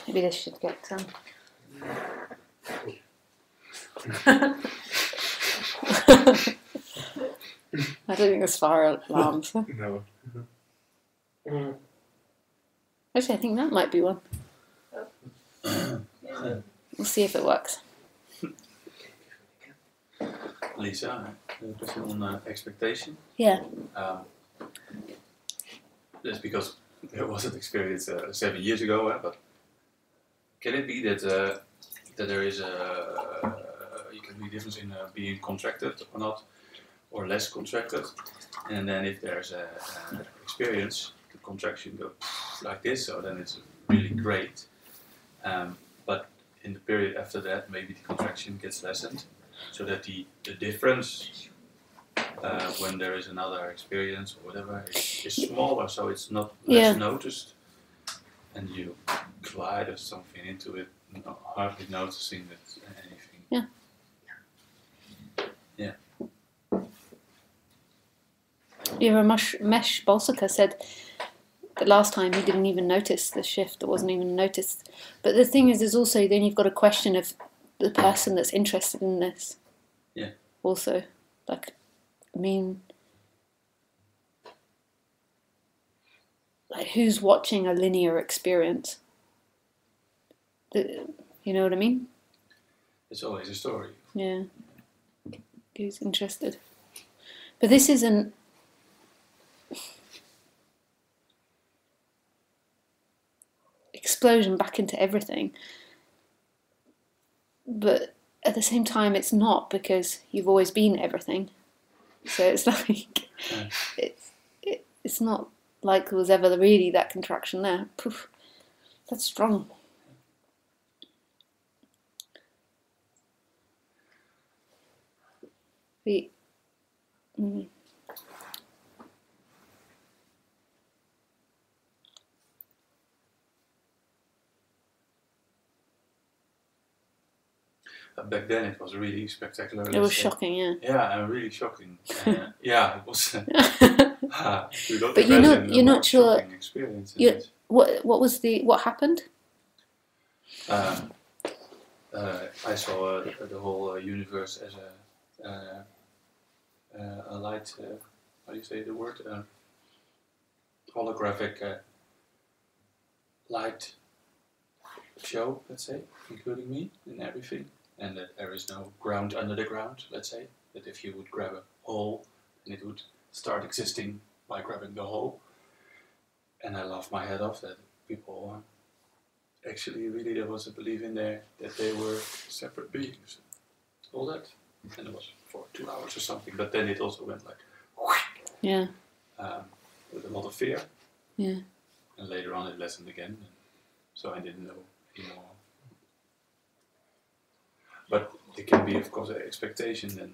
Speaker 1: Maybe this should get I don't think there's fire alarms.
Speaker 6: No.
Speaker 1: Actually, I think that might be one. We'll see if it works.
Speaker 6: Lisa, a question on expectation.
Speaker 1: Yeah.
Speaker 6: That's because there was an experience 7 years ago, but can it be that that there is you can be difference in being contracted or not, or less contracted, and then if there's a experience, the contraction goes like this, so then it's really great. But in the period after that, maybe the contraction gets lessened, so that the difference when there is another experience or whatever is smaller, so it's not less noticed, and you glide or something into it, hardly noticing that anything.
Speaker 1: Yeah.
Speaker 6: Yeah.
Speaker 1: Yeah, Mesh Bolsaka said that last time he didn't even notice the shift. It wasn't even noticed. But the thing is also then you've got a question of the person that's interested in this.
Speaker 6: Yeah.
Speaker 1: Also, like, I mean, like, who's watching a linear experience? You know what I mean?
Speaker 6: It's always a story.
Speaker 1: Yeah. Who's interested? But this isn't. Explosion back into everything. But at the same time, it's not, because you've always been everything. So it's like, it's not like there was ever really that contraction there. Poof, that's strong.
Speaker 6: Back then it was really spectacular.
Speaker 1: It was shocking, yeah.
Speaker 6: Yeah, really shocking. Yeah, it was.
Speaker 1: But you're not sure.
Speaker 6: Experience
Speaker 1: What happened?
Speaker 6: I saw the whole universe as a light. How do you say the word? Holographic light show, let's say, including me and everything, and that there is no ground under the ground, let's say, that if you would grab a hole, then it would start existing by grabbing the hole. And I laughed my head off that people actually really, there was a belief in there that they were separate beings, all that, and it was for 2 hours or something, but then it also went like
Speaker 1: yeah,
Speaker 6: with a lot of fear,
Speaker 1: yeah,
Speaker 6: and later on it lessened again, so I didn't know anymore. But it can be, of course, an expectation then.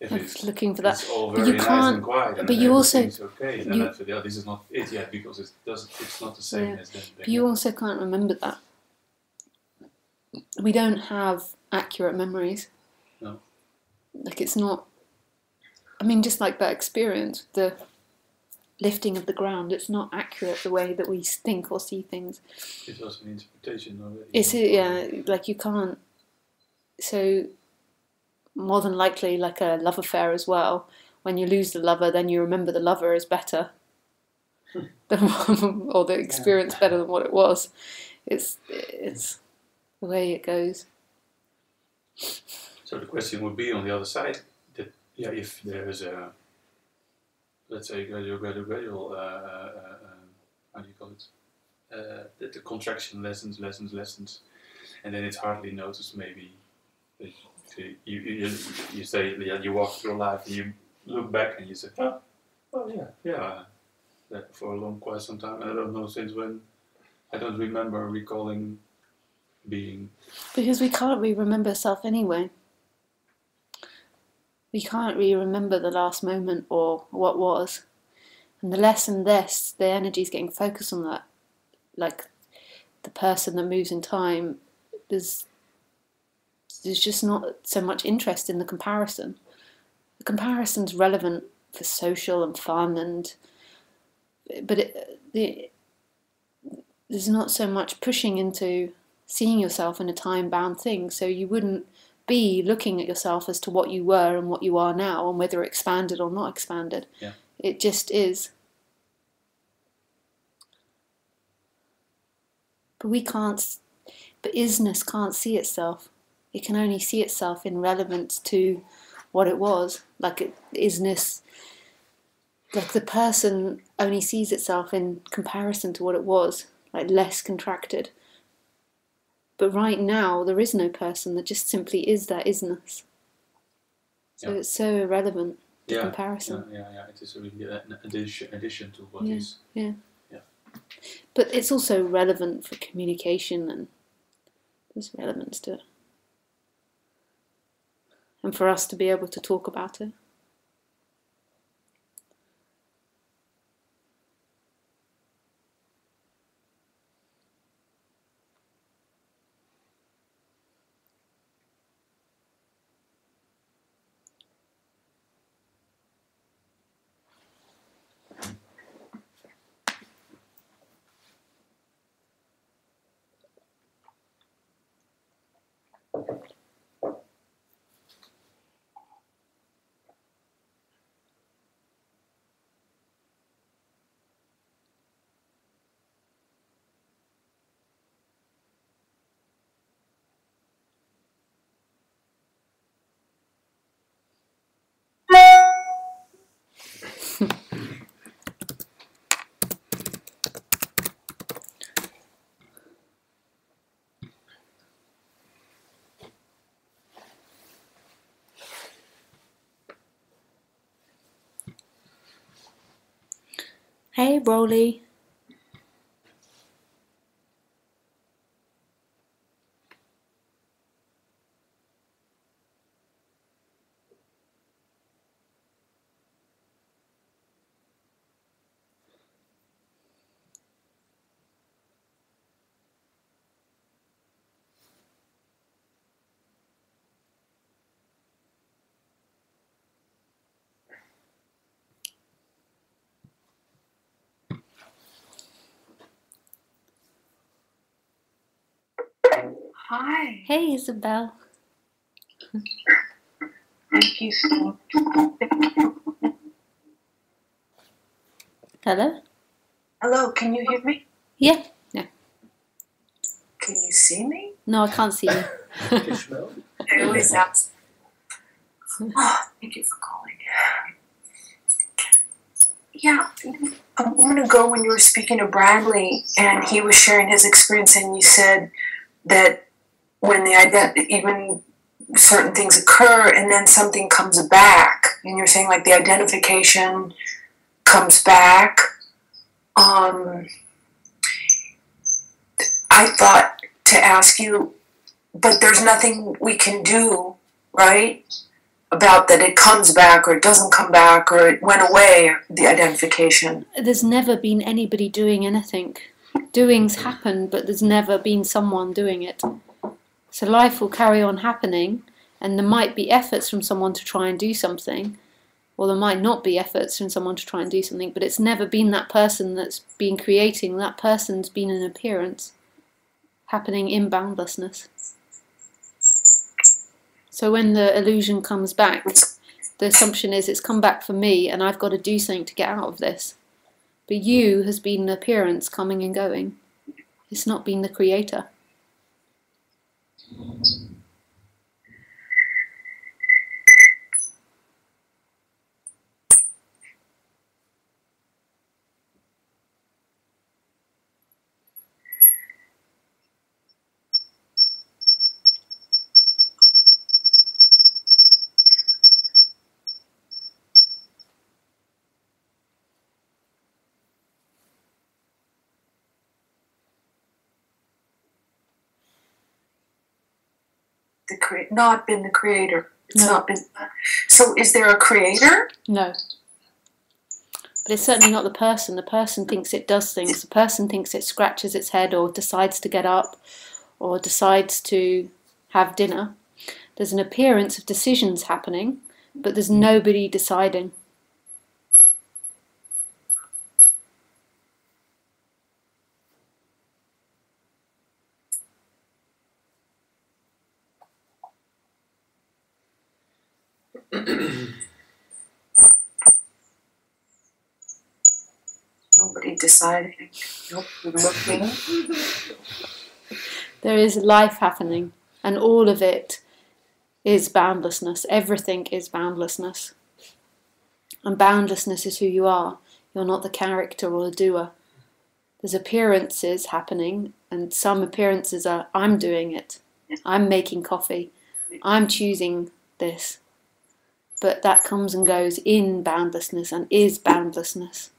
Speaker 6: If it's
Speaker 1: looking for that,
Speaker 6: it's all
Speaker 1: but
Speaker 6: very
Speaker 1: you
Speaker 6: nice
Speaker 1: can't.
Speaker 6: and quiet, and
Speaker 1: But you also,
Speaker 6: everything's okay, and then I feel, yeah, this is not it yet, because it's not the same as then.
Speaker 1: But you also can't remember that. We don't have accurate memories.
Speaker 6: No.
Speaker 1: Like, it's not. I mean, just like that experience, the lifting of the ground, it's not accurate the way that we think or see things.
Speaker 6: It was an interpretation already.
Speaker 1: Yeah, like you can't. So, more than likely, like a love affair as well, when you lose the lover, then you remember the lover is better or the experience better than what it was. It's the way it goes.
Speaker 6: So the question would be on the other side, that if there is a, let's say, gradual how do you call it? That the contraction lessens, and then it's hardly noticed maybe. You say, you walk through life and you look back and you say, oh yeah, that for quite some time, and I don't know since when. I don't remember recalling being.
Speaker 1: Because we can't remember self anyway. We can't remember the last moment or what was. And the less and less the energy is getting focused on that, like the person that moves in time, there's just not so much interest in the comparison. The comparison's relevant for social and fun, but there's not so much pushing into seeing yourself in a time-bound thing, so you wouldn't be looking at yourself as to what you were and what you are now and whether it expanded or not expanded.
Speaker 6: Yeah.
Speaker 1: It just is. But Isness can't see itself. It can only see itself in relevance to what it was. Like Isness, like the person only sees itself in comparison to what it was, like less contracted. But right now, there is no person, there just simply is that Isness. So it's so irrelevant, the comparison.
Speaker 6: Yeah, it is really an addition to what is.
Speaker 1: Yeah. But it's also relevant for communication, and there's relevance to it. And for us to be able to talk about it. Hey, Broly.
Speaker 8: Hi.
Speaker 1: Hey, Isabel.
Speaker 8: Thank you so
Speaker 1: Hello?
Speaker 8: Hello, can you hear me?
Speaker 1: Yeah. Yeah.
Speaker 8: Can you see me?
Speaker 1: No, I can't see you.
Speaker 8: I always ask. Oh, thank you for calling. Yeah, a moment ago when you were speaking to Bradley and he was sharing his experience, and you said that when even certain things occur and then something comes back, and you're saying like the identification comes back. I thought to ask you, but there's nothing we can do, right? About that it comes back or it doesn't come back or it went away, the identification.
Speaker 1: There's never been anybody doing anything. Doings happen, but there's never been someone doing it. So life will carry on happening, and there might be efforts from someone to try and do something, or there might not be efforts from someone to try and do something, but it's never been that person that's been creating. That person's been an appearance happening in boundlessness. So when the illusion comes back, the assumption is it's come back for me and I've got to do something to get out of this. But you has been an appearance coming and going. It's not been the creator.
Speaker 8: Not been the creator. It's
Speaker 1: No.
Speaker 8: not been. So is there a creator?
Speaker 1: No. But it's certainly not the person. The person thinks it does things. The person thinks it scratches its head or decides to get up or decides to have dinner. There's an appearance of decisions happening, but there's nobody deciding.
Speaker 8: Nobody deciding. Nobody looking.
Speaker 1: There is life happening, and all of it is boundlessness. Everything is boundlessness. And boundlessness is who you are. You're not the character or the doer. There's appearances happening, and some appearances are, I'm doing it. I'm making coffee. I'm choosing this. But that comes and goes in boundlessness and is boundlessness.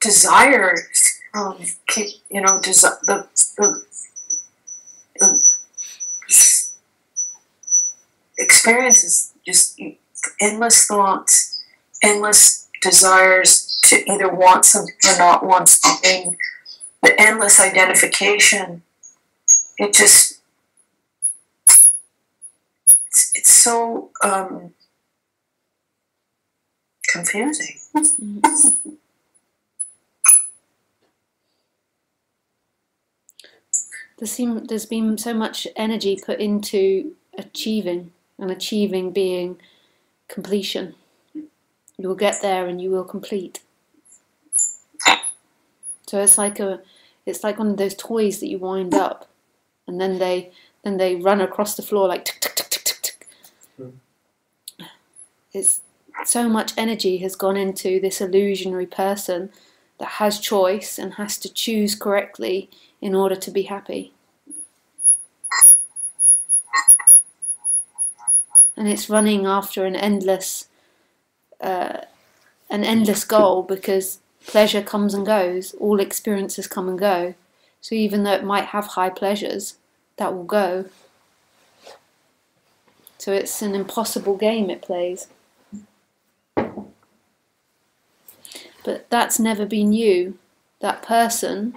Speaker 8: Desires, the experience is just endless thoughts, endless desires to either want something or not want something, the endless identification. It's so confusing.
Speaker 1: There's been so much energy put into achieving, and achieving being completion. You will get there and you will complete. So it's like one of those toys that you wind up, and then they run across the floor like tick tick tick tick tick tick. It's so much energy has gone into this illusionary person that has choice and has to choose correctly in order to be happy. And it's running after an endless goal, because pleasure comes and goes, all experiences come and go. So even though it might have high pleasures, that will go. So it's an impossible game it plays. But that's never been you. That person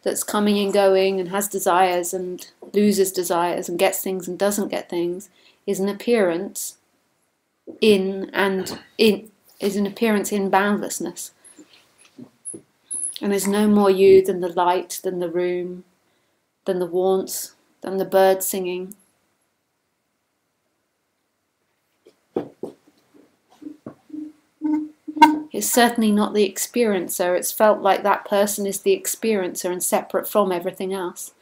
Speaker 1: that's coming and going and has desires and loses desires and gets things and doesn't get things is an appearance in boundlessness. And there's no more you than the light, than the room, than the warmth, than the birds singing. It's certainly not the experiencer. It's felt like that person is the experiencer and separate from everything else.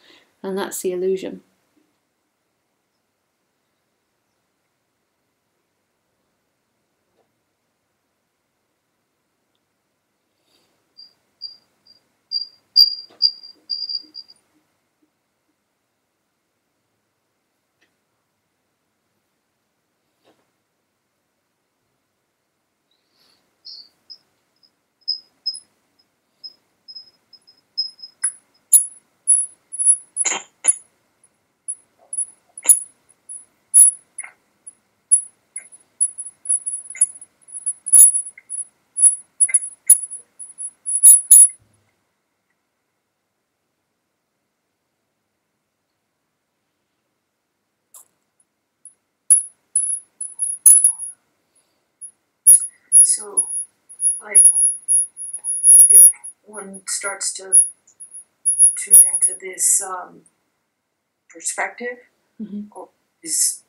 Speaker 1: And that's the illusion.
Speaker 8: So, like, if one starts to tune into this perspective of these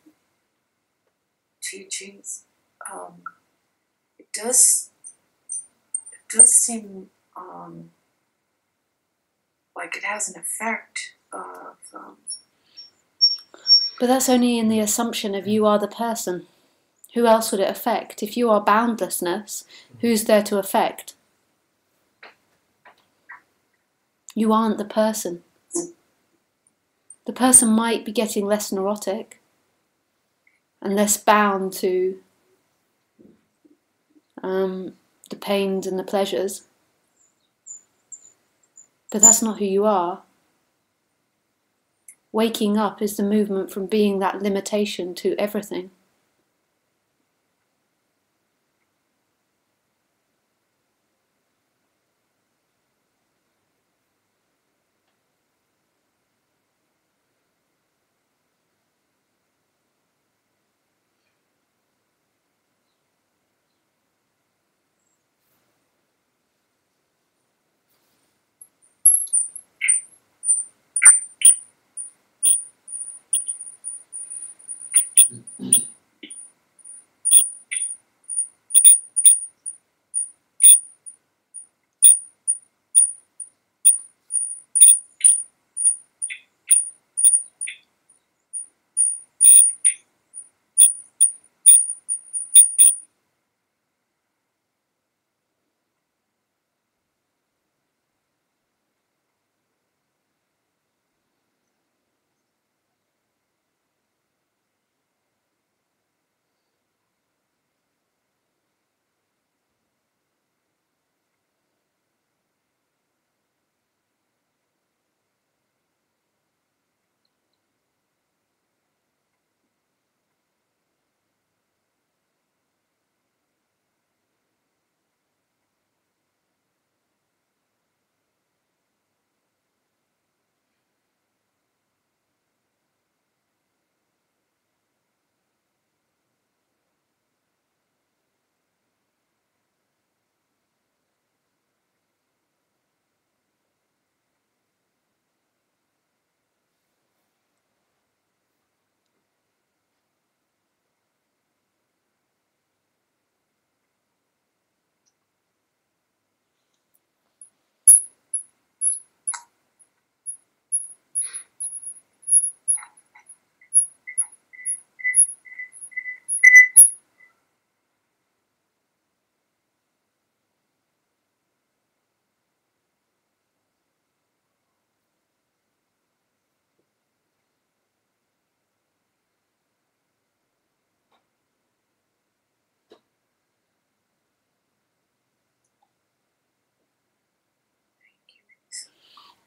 Speaker 8: teachings, it does seem like it has an effect of.
Speaker 1: But that's only in the assumption of you are the person. Who else would it affect? If you are boundlessness, who's there to affect? You aren't the person. The person might be getting less neurotic and less bound to the pains and the pleasures. But that's not who you are. Waking up is the movement from being that limitation to everything.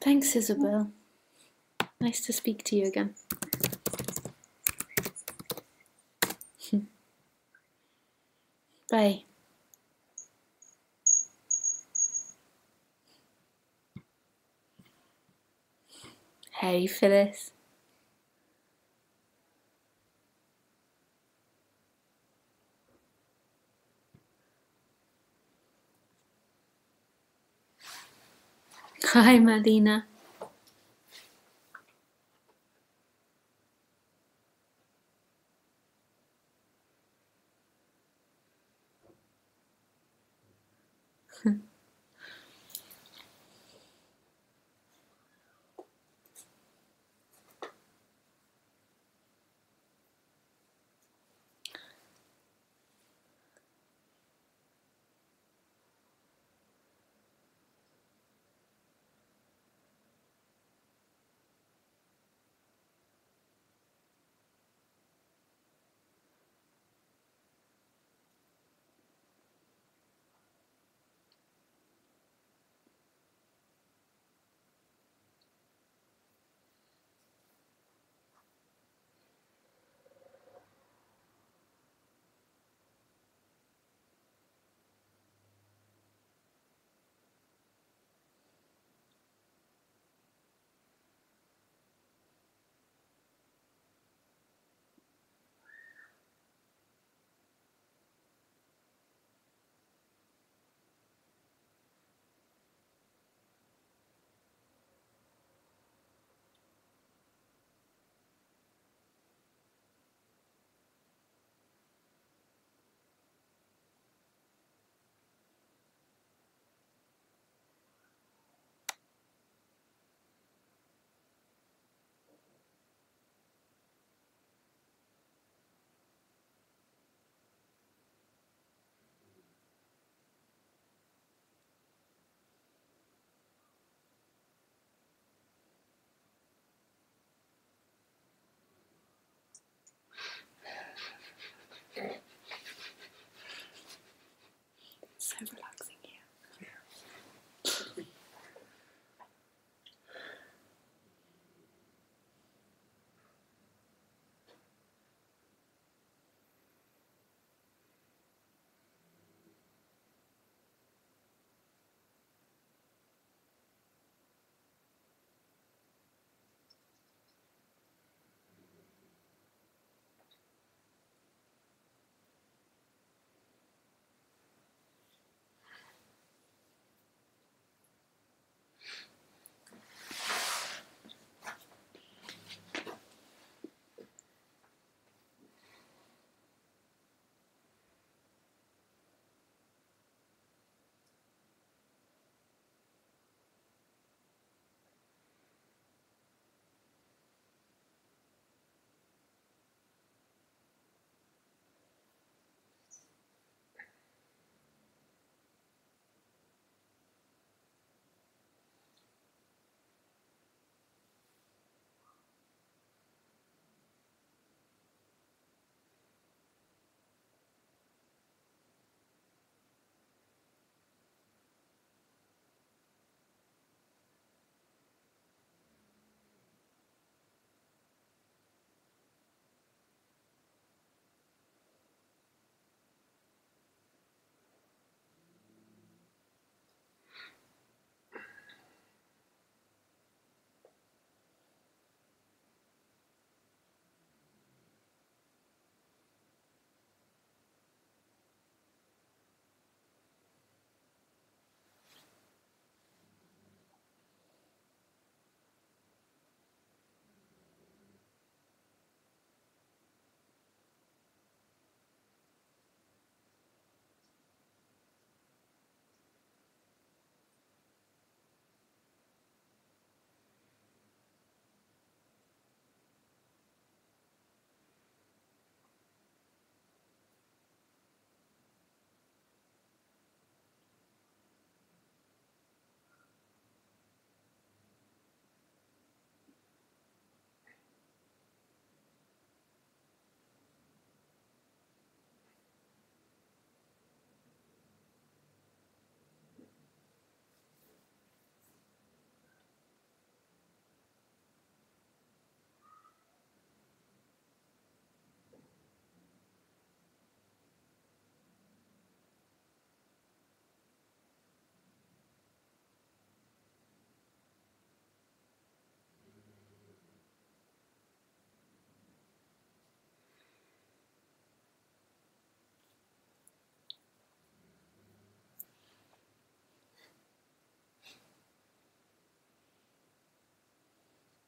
Speaker 1: Thanks, Isabel. Nice to speak to you again. Bye. Hey, Phyllis. Hi, Madina. So relaxing here.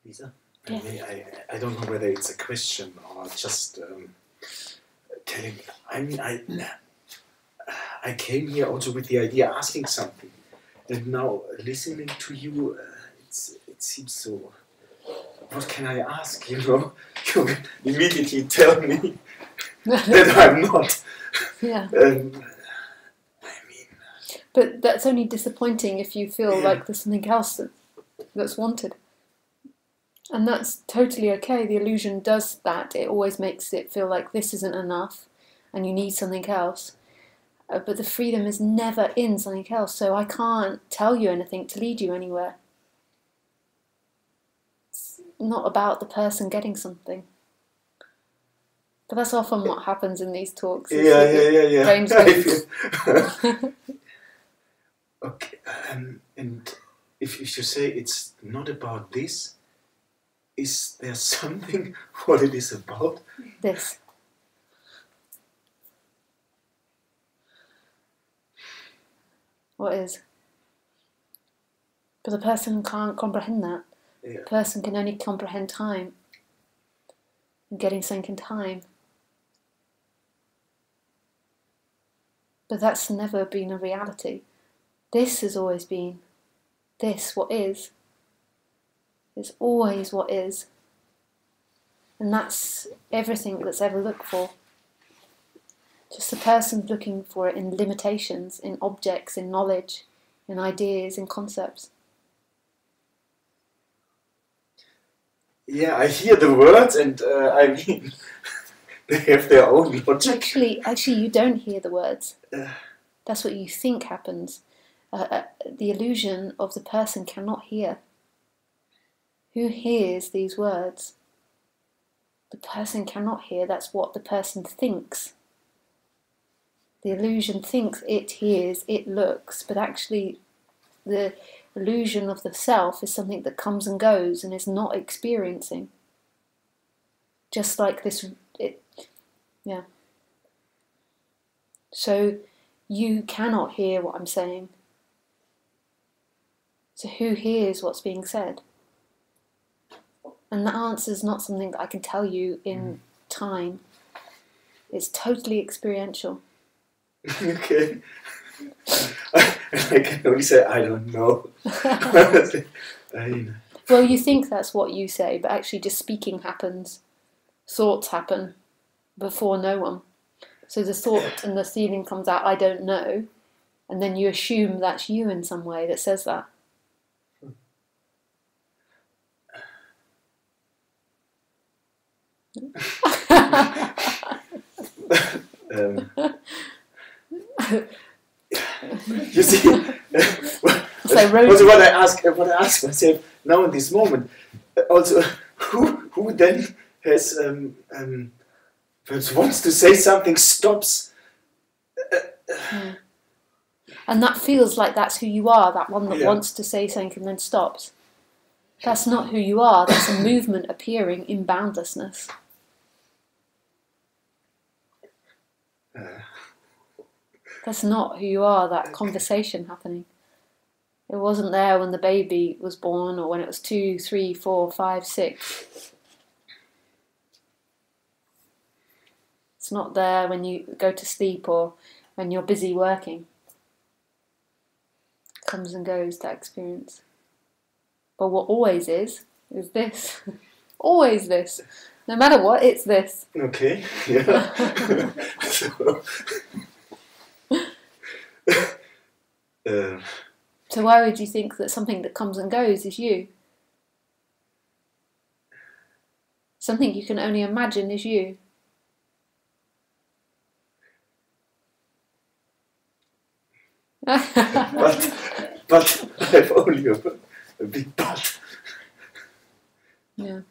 Speaker 9: Lisa?
Speaker 1: Yeah.
Speaker 9: I don't know whether it's a question or just telling. I mean, I came here also with the idea asking something, and now listening to you, it seems so. What can I ask? You know, you immediately tell me that I'm not.
Speaker 1: Yeah.
Speaker 9: I mean,
Speaker 1: but that's only disappointing if you feel
Speaker 9: Yeah.
Speaker 1: like there's something else that's wanted. And that's totally okay. The illusion does that. It always makes it feel like this isn't enough and you need something else. But the freedom is never in something else. So I can't tell you anything to lead you anywhere. It's not about the person getting something. But that's often what happens in these talks. is that
Speaker 9: yeah.
Speaker 1: brains go-
Speaker 9: Okay, and if you say it's not about this, is there something what it is about?
Speaker 1: this. What is? But the person can't comprehend that.
Speaker 9: Yeah.
Speaker 1: The person can only comprehend time. And getting something in time. But that's never been a reality. This has always been. This, what is. It's always what is. And that's everything that's ever looked for. Just the person's looking for it in limitations, in objects, in knowledge, in ideas, in concepts.
Speaker 9: Yeah, I hear the words, and I mean, they have their own logic.
Speaker 1: Actually, you don't hear the words. That's what you think happens. The illusion of the person cannot hear. Who hears these words? The person cannot hear. That's what the person thinks. The illusion thinks it hears, it looks, but actually the illusion of the self is something that comes and goes and is not experiencing. Just like this, yeah. So you cannot hear what I'm saying. So who hears what's being said? And the answer is not something that I can tell you in time. It's totally experiential.
Speaker 9: Okay. I can only say, I don't know.
Speaker 1: Well, you think that's what you say, but actually just speaking happens. Thoughts happen before no one. So the thought and the feeling comes out, I don't know, and then you assume that's you in some way that says that.
Speaker 9: You see, also what I ask myself now in this moment, also who then has perhaps wants to say something, stops.
Speaker 1: And that feels like that's who you are, that one that wants to say something and then stops. That's not who you are, that's a movement appearing in boundlessness. That's not who you are, that conversation happening. It wasn't there when the baby was born or when it was 2, 3, 4, 5, 6. It's not there when you go to sleep or when you're busy working. It comes and goes, that experience. But what always is this. Always this. No matter what, it's this.
Speaker 9: Okay, yeah.
Speaker 1: So why would you think that something that comes and goes is you? Something you can only imagine is you.
Speaker 9: but I've only a big but.
Speaker 1: Yeah.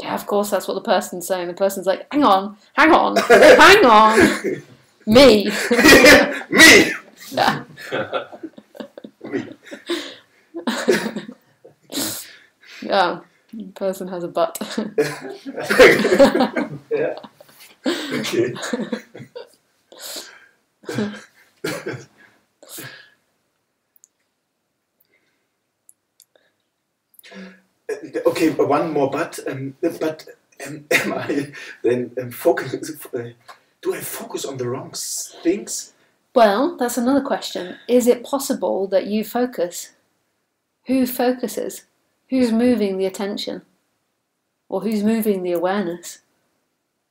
Speaker 1: Yeah, of course, that's what the person's saying. The person's like, hang on, hang on. Me.
Speaker 9: Me!
Speaker 1: Yeah.
Speaker 9: Me.
Speaker 1: Yeah, the person has a butt.
Speaker 9: Yeah. Okay. Okay, one more but am I then focus? Do I focus on the wrong things?
Speaker 1: Well, that's another question. Is it possible that you focus? Who focuses? Who's moving the attention? Or who's moving the awareness?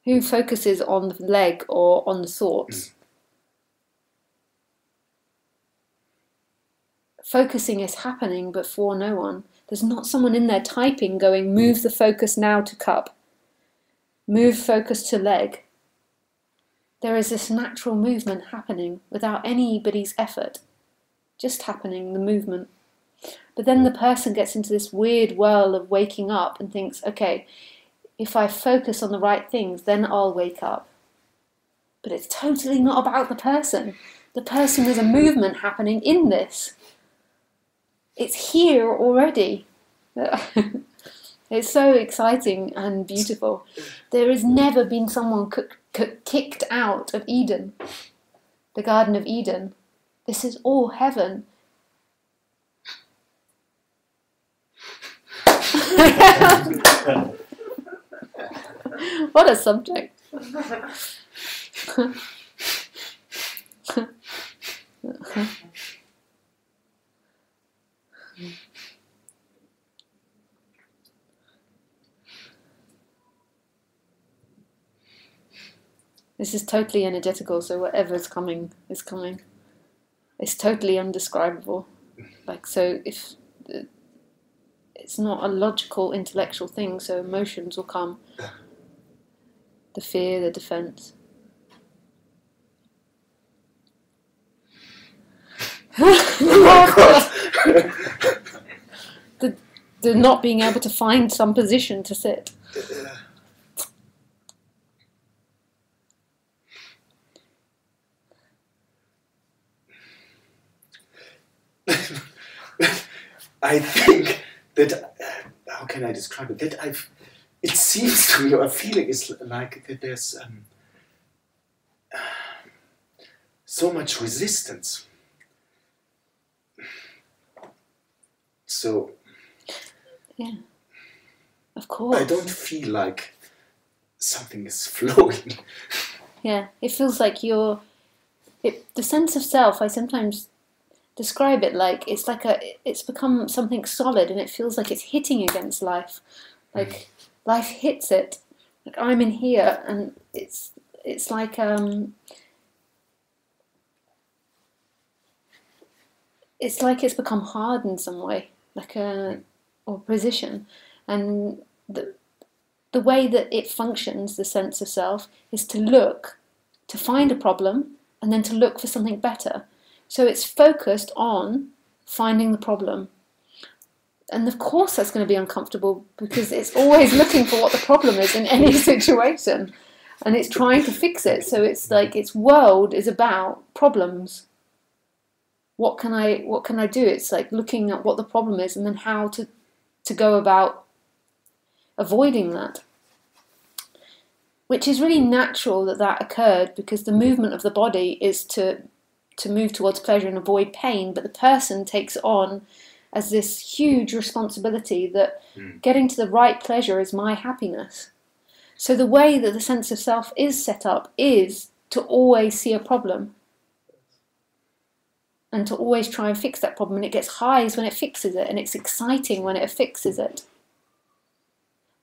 Speaker 1: Who focuses on the leg or on the thoughts? Focusing is happening but for no one. There's not someone in there typing going, move the focus now to cup. Move focus to leg. There is this natural movement happening without anybody's effort. Just happening, the movement. But then the person gets into this weird whirl of waking up and thinks, okay, if I focus on the right things, then I'll wake up. But it's totally not about the person. The person is a movement happening in this. It's here already. It's so exciting and beautiful. There has never been someone kicked out of Eden, the Garden of Eden. This is all heaven. What a subject. This is totally energetical, so whatever's coming is coming. It's totally undescribable. Like, so if it's not a logical, intellectual thing, so emotions will come. The fear, the defense. the not being able to find some position to sit.
Speaker 9: I think that, how can I describe it? That it seems to me, or a feeling is like that there's so much resistance. So,
Speaker 1: yeah, of course.
Speaker 9: I don't feel like something is flowing.
Speaker 1: Yeah, it feels like the sense of self, I sometimes describe it like it's become something solid and it feels like it's hitting against life. Like life hits it. Like I'm in here and it's like it's become hard in some way, like or position. And the way that it functions, the sense of self, is to find a problem and then to look for something better. So it's focused on finding the problem. And of course that's going to be uncomfortable because it's always looking for what the problem is in any situation. And it's trying to fix it. So it's like its world is about problems. What can I do? It's like looking at what the problem is and then how to go about avoiding that. Which is really natural that occurred because the movement of the body is to move towards pleasure and avoid pain, but the person takes on as this huge responsibility that getting to the right pleasure is my happiness. So the way that the sense of self is set up is to always see a problem and to always try and fix that problem, and it gets highs when it fixes it and it's exciting when it fixes it.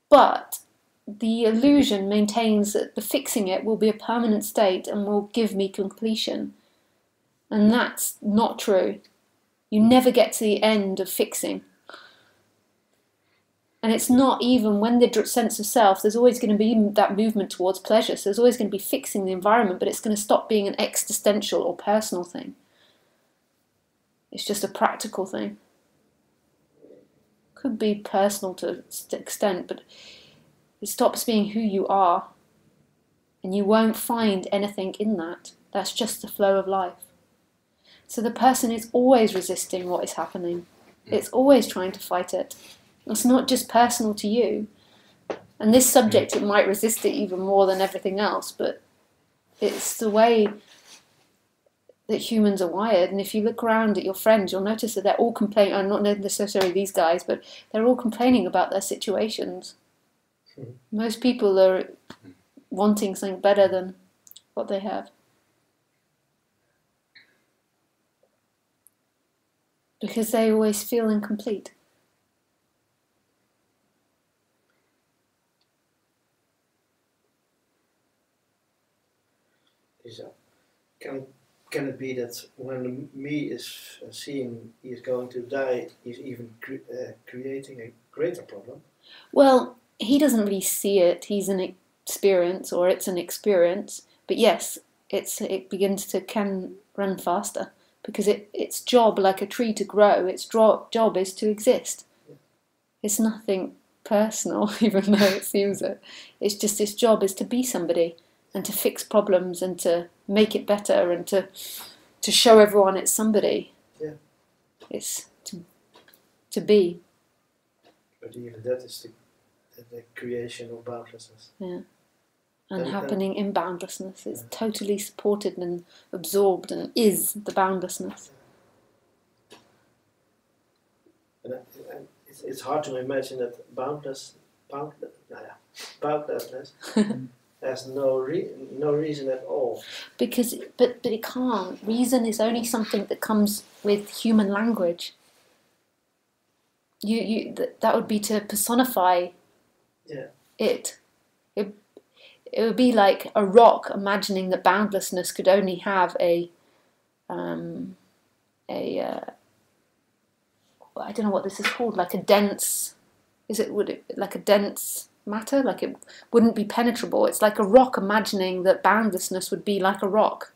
Speaker 1: But the illusion maintains that the fixing it will be a permanent state and will give me completion. And that's not true. You never get to the end of fixing. And it's not even when the sense of self, there's always going to be that movement towards pleasure. So there's always going to be fixing the environment, but it's going to stop being an existential or personal thing. It's just a practical thing. Could be personal to an extent, but it stops being who you are. And you won't find anything in that. That's just the flow of life. So the person is always resisting what is happening. It's always trying to fight it. It's not just personal to you. And this subject, it might resist it even more than everything else, but it's the way humans are wired. And if you look around at your friends, you'll notice that they're all complaining, and not necessarily these guys, but they're all complaining about their situations. Most people are wanting something better than what they have. Because they always feel incomplete.
Speaker 10: Can it be that when the me is seeing he is going to die, he's even creating a greater problem?
Speaker 1: Well, he doesn't really see it. He's an experience, or it's an experience. But yes, it begins to can run faster because its job, like a tree to grow, its job is to exist. It's nothing personal, even though it seems it. It's just its job is to be somebody and to fix problems and to make it better and to show everyone it's somebody.
Speaker 10: Yeah.
Speaker 1: It's to be.
Speaker 10: But even that is the creation of boundlessness.
Speaker 1: Yeah. And happening in boundlessness. It's totally supported and absorbed and is the boundlessness.
Speaker 10: And it's hard to imagine that boundlessness has no reason at all.
Speaker 1: Because, but it can't. Reason is only something that comes with human language. That would be to personify it. It would be like a rock imagining that boundlessness could only have I don't know what this is called, like a dense, like a dense matter, like it wouldn't be penetrable. It's like a rock imagining that boundlessness would be like a rock.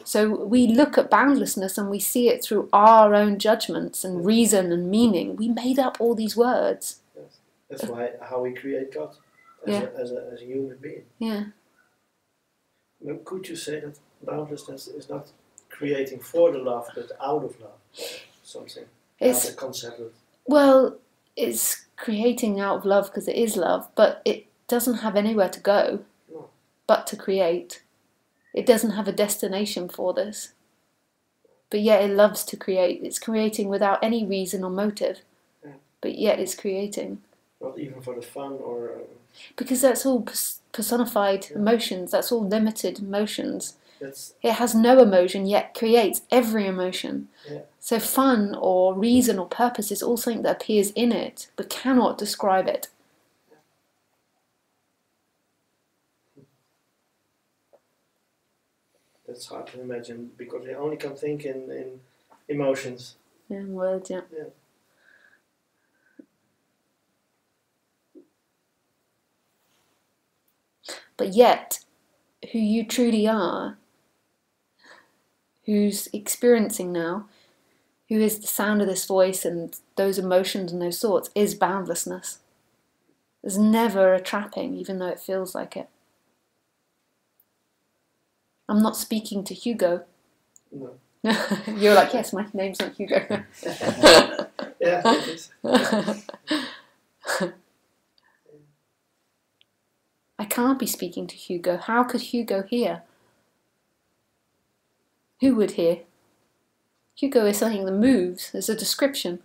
Speaker 1: So we look at boundlessness and we see it through our own judgments and reason and meaning. We made up all these words.
Speaker 10: Yes. That's why how we create God as a human being.
Speaker 1: Yeah.
Speaker 10: Now, could you say that boundlessness is not creating for the love, but out of love? Something. It's a concept of.
Speaker 1: Well, it's creating out of love because it is love, but it doesn't have anywhere to go but to create. It doesn't have a destination for this. But yet it loves to create. It's creating without any reason or motive. But yet it's creating.
Speaker 10: Not even for the fun or...
Speaker 1: Because that's all personified emotions. That's all limited emotions. It has no emotion, yet creates every emotion. So fun or reason or purpose is all something that appears in it, but cannot describe it.
Speaker 10: That's hard to imagine, because they only can think in emotions.
Speaker 1: In words, yeah. But yet, who you truly are, who's experiencing now, who is the sound of this voice and those emotions and those thoughts, is boundlessness. There's never a trapping, even though it feels like it. I'm not speaking to Hugo.
Speaker 10: No.
Speaker 1: You're like, yes, my name's not Hugo.
Speaker 10: Yeah, it is.
Speaker 1: I can't be speaking to Hugo. How could Hugo hear? Who would hear? Hugo is something that moves. There's a description.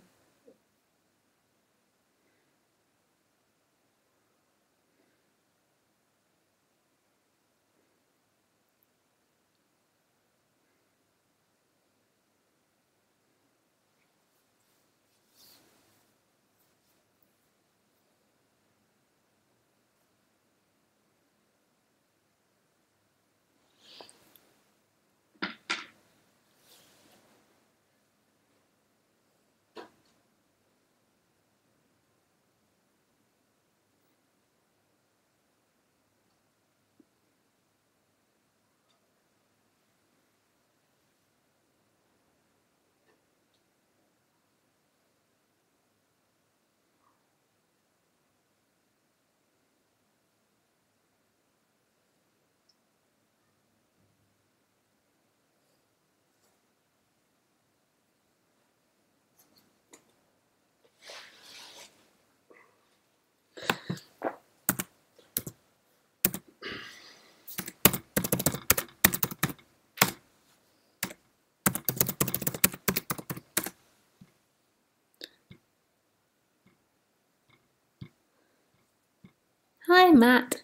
Speaker 1: Hi, Matt.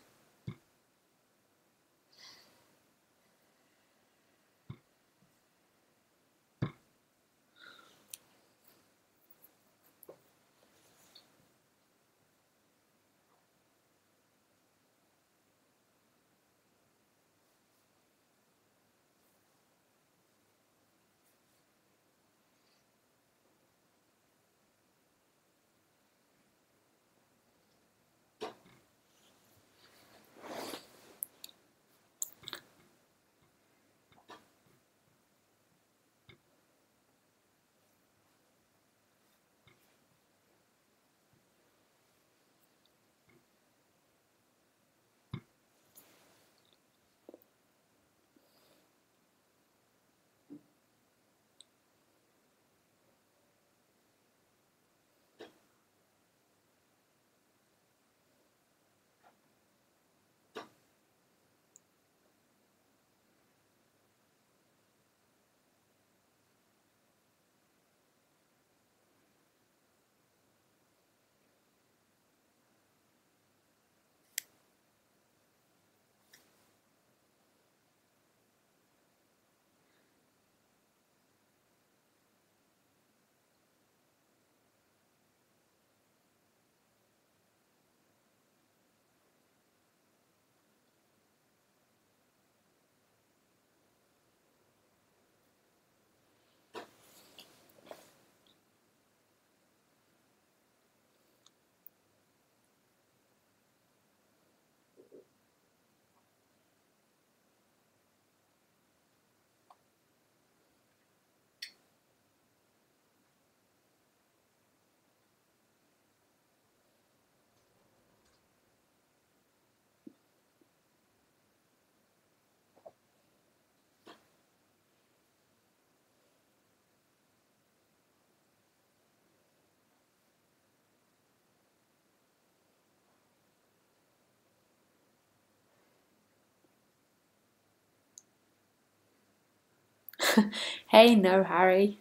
Speaker 1: Hey, no, Harry.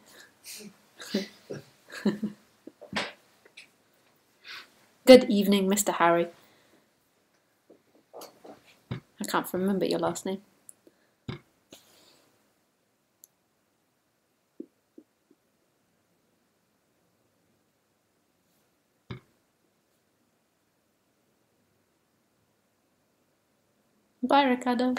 Speaker 1: Good evening, Mr. Harry. I can't remember your last name. Bye, Ricardo.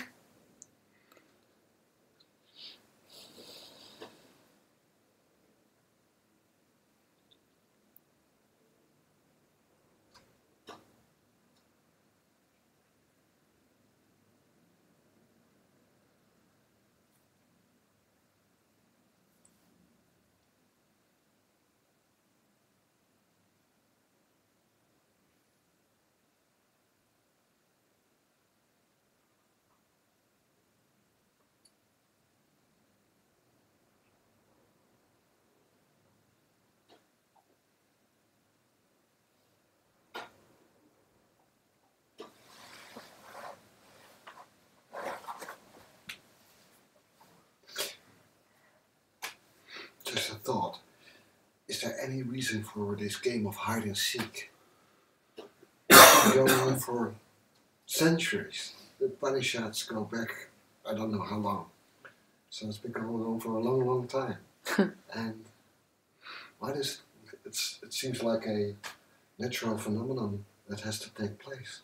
Speaker 2: Just a thought. Is there any reason for this game of hide and seek? It's been going on for centuries. The Upanishads go back, I don't know how long. So it's been going on for a long, long time. And why does it seems like a natural phenomenon that has to take place.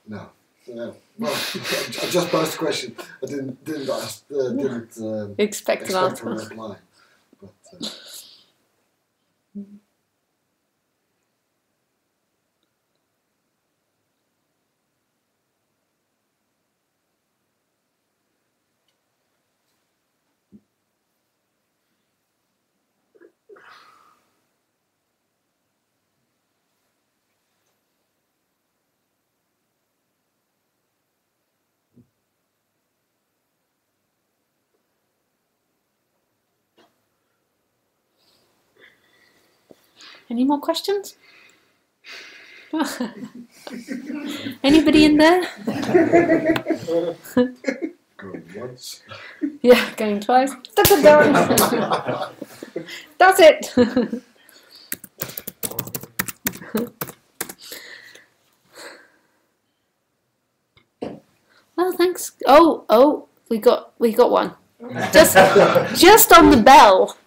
Speaker 2: No. Yeah. Well, I just posed a question. I didn't ask. Didn't
Speaker 1: expect an
Speaker 2: a
Speaker 1: answer.
Speaker 2: reply. But,
Speaker 1: Any more questions? Anybody in there?
Speaker 2: going once.
Speaker 1: Yeah, going twice. That's it. Well, thanks. Oh, we got one. Just on the bell.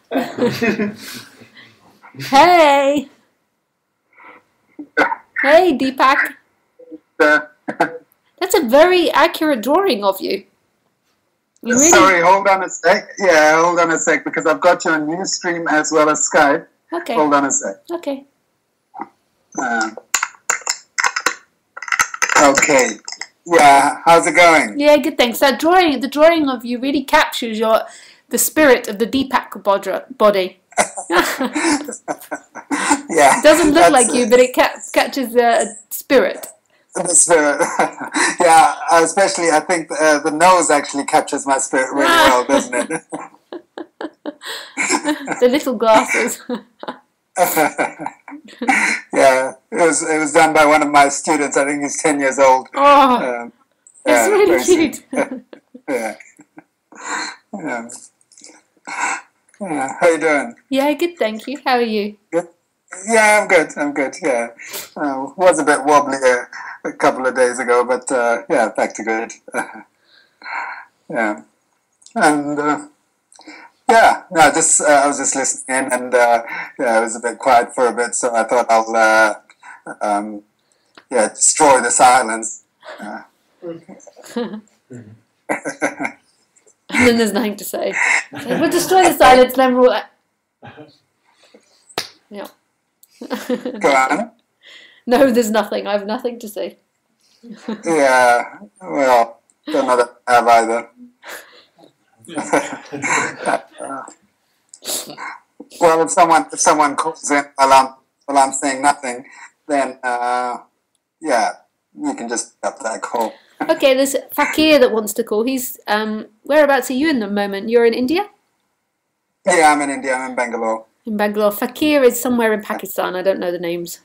Speaker 1: Hey. Hey, Deepak. That's a very accurate drawing of you. Really...
Speaker 11: Sorry, hold on a sec. Yeah, hold on a sec, because I've got you on Ustream as well as Skype.
Speaker 1: Okay.
Speaker 11: Hold on a sec.
Speaker 1: Okay.
Speaker 11: Okay. Yeah, how's it going?
Speaker 1: Yeah, good, thanks. That drawing, the drawing of you really captures the spirit of the Deepak body.
Speaker 11: Yeah.
Speaker 1: It doesn't look like you, but it catches the spirit.
Speaker 11: The spirit. Yeah, especially I think the nose actually captures my spirit really well, doesn't it?
Speaker 1: The little glasses.
Speaker 11: Yeah, it was done by one of my students. I think he's 10 years old.
Speaker 1: Oh, it's really cute.
Speaker 11: Yeah. Yeah. Yeah. How you doing?
Speaker 1: Yeah, good, thank you. How are you?
Speaker 11: Good. Yeah, I'm good. I'm good. Yeah, was a bit wobbly a couple of days ago, but yeah, back to good. Yeah, and yeah, no, just I was just listening in, and yeah, it was a bit quiet for a bit, so I thought I'll yeah, destroy the silence.
Speaker 1: And then there's nothing to say. We'll destroy the silence, then we'll... Yeah.
Speaker 11: Go on.
Speaker 1: No, there's nothing. I have nothing to say.
Speaker 11: Yeah, well, don't know that I have either. Well, if someone calls in while I'm saying nothing, then yeah, you can just pick up that call.
Speaker 1: Okay, there's Fakir that wants to call. He's whereabouts are you in the moment? You're in India?
Speaker 11: Yeah, I'm in India. I'm in Bangalore.
Speaker 1: In Bangalore. Fakir is somewhere in Pakistan. I don't know the names.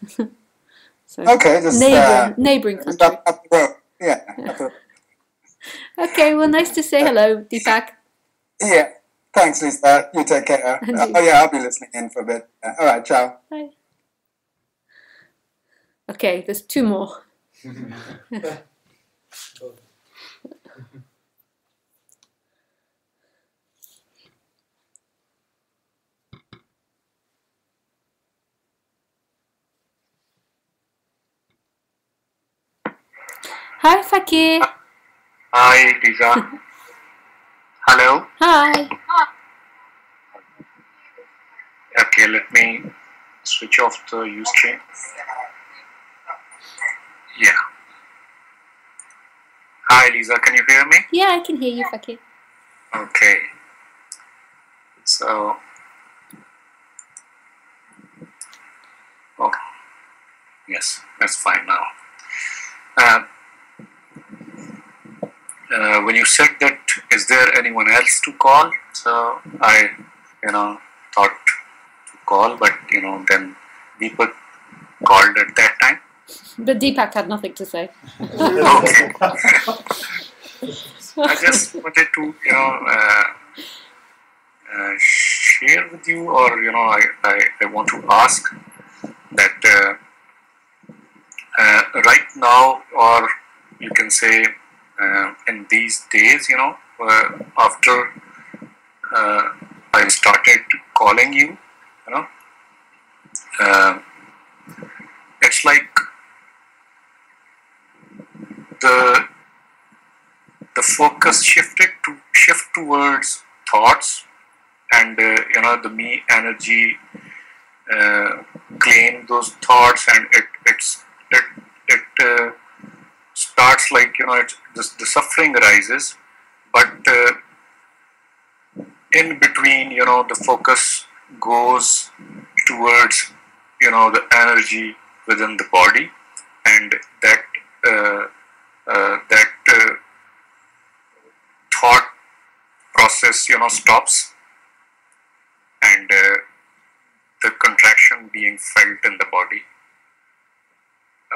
Speaker 1: So,
Speaker 11: okay, just
Speaker 1: neighbouring country.
Speaker 11: Up the road. Yeah. Up the road.
Speaker 1: Okay, well, nice to say hello, Deepak.
Speaker 11: Yeah, thanks, Lisa. You take care. Oh yeah, I'll be listening in for a bit. All right, ciao.
Speaker 1: Bye. Okay, there's two more. Hi, Fakir.
Speaker 12: Hi, Lisa. Hello.
Speaker 1: Hi.
Speaker 12: Okay, let me switch off the Ustream. Yeah. Hi, Lisa. Can you hear me?
Speaker 1: Yeah, I can hear you, Fakir.
Speaker 12: Okay. So. Oh. Yes, that's fine now. When you said that, is there anyone else to call? So I, thought to call, but then Deepak called at that time.
Speaker 1: But Deepak had nothing to say.
Speaker 12: Okay. I just wanted to, share with you, or I want to ask that right now, or you can say in these days, after I started calling you, it's like the focus shift towards thoughts, and the me energy claim those thoughts, and it starts like the suffering arises, but in between the focus goes towards the energy within the body, and that thought process stops, and the contraction being felt in the body,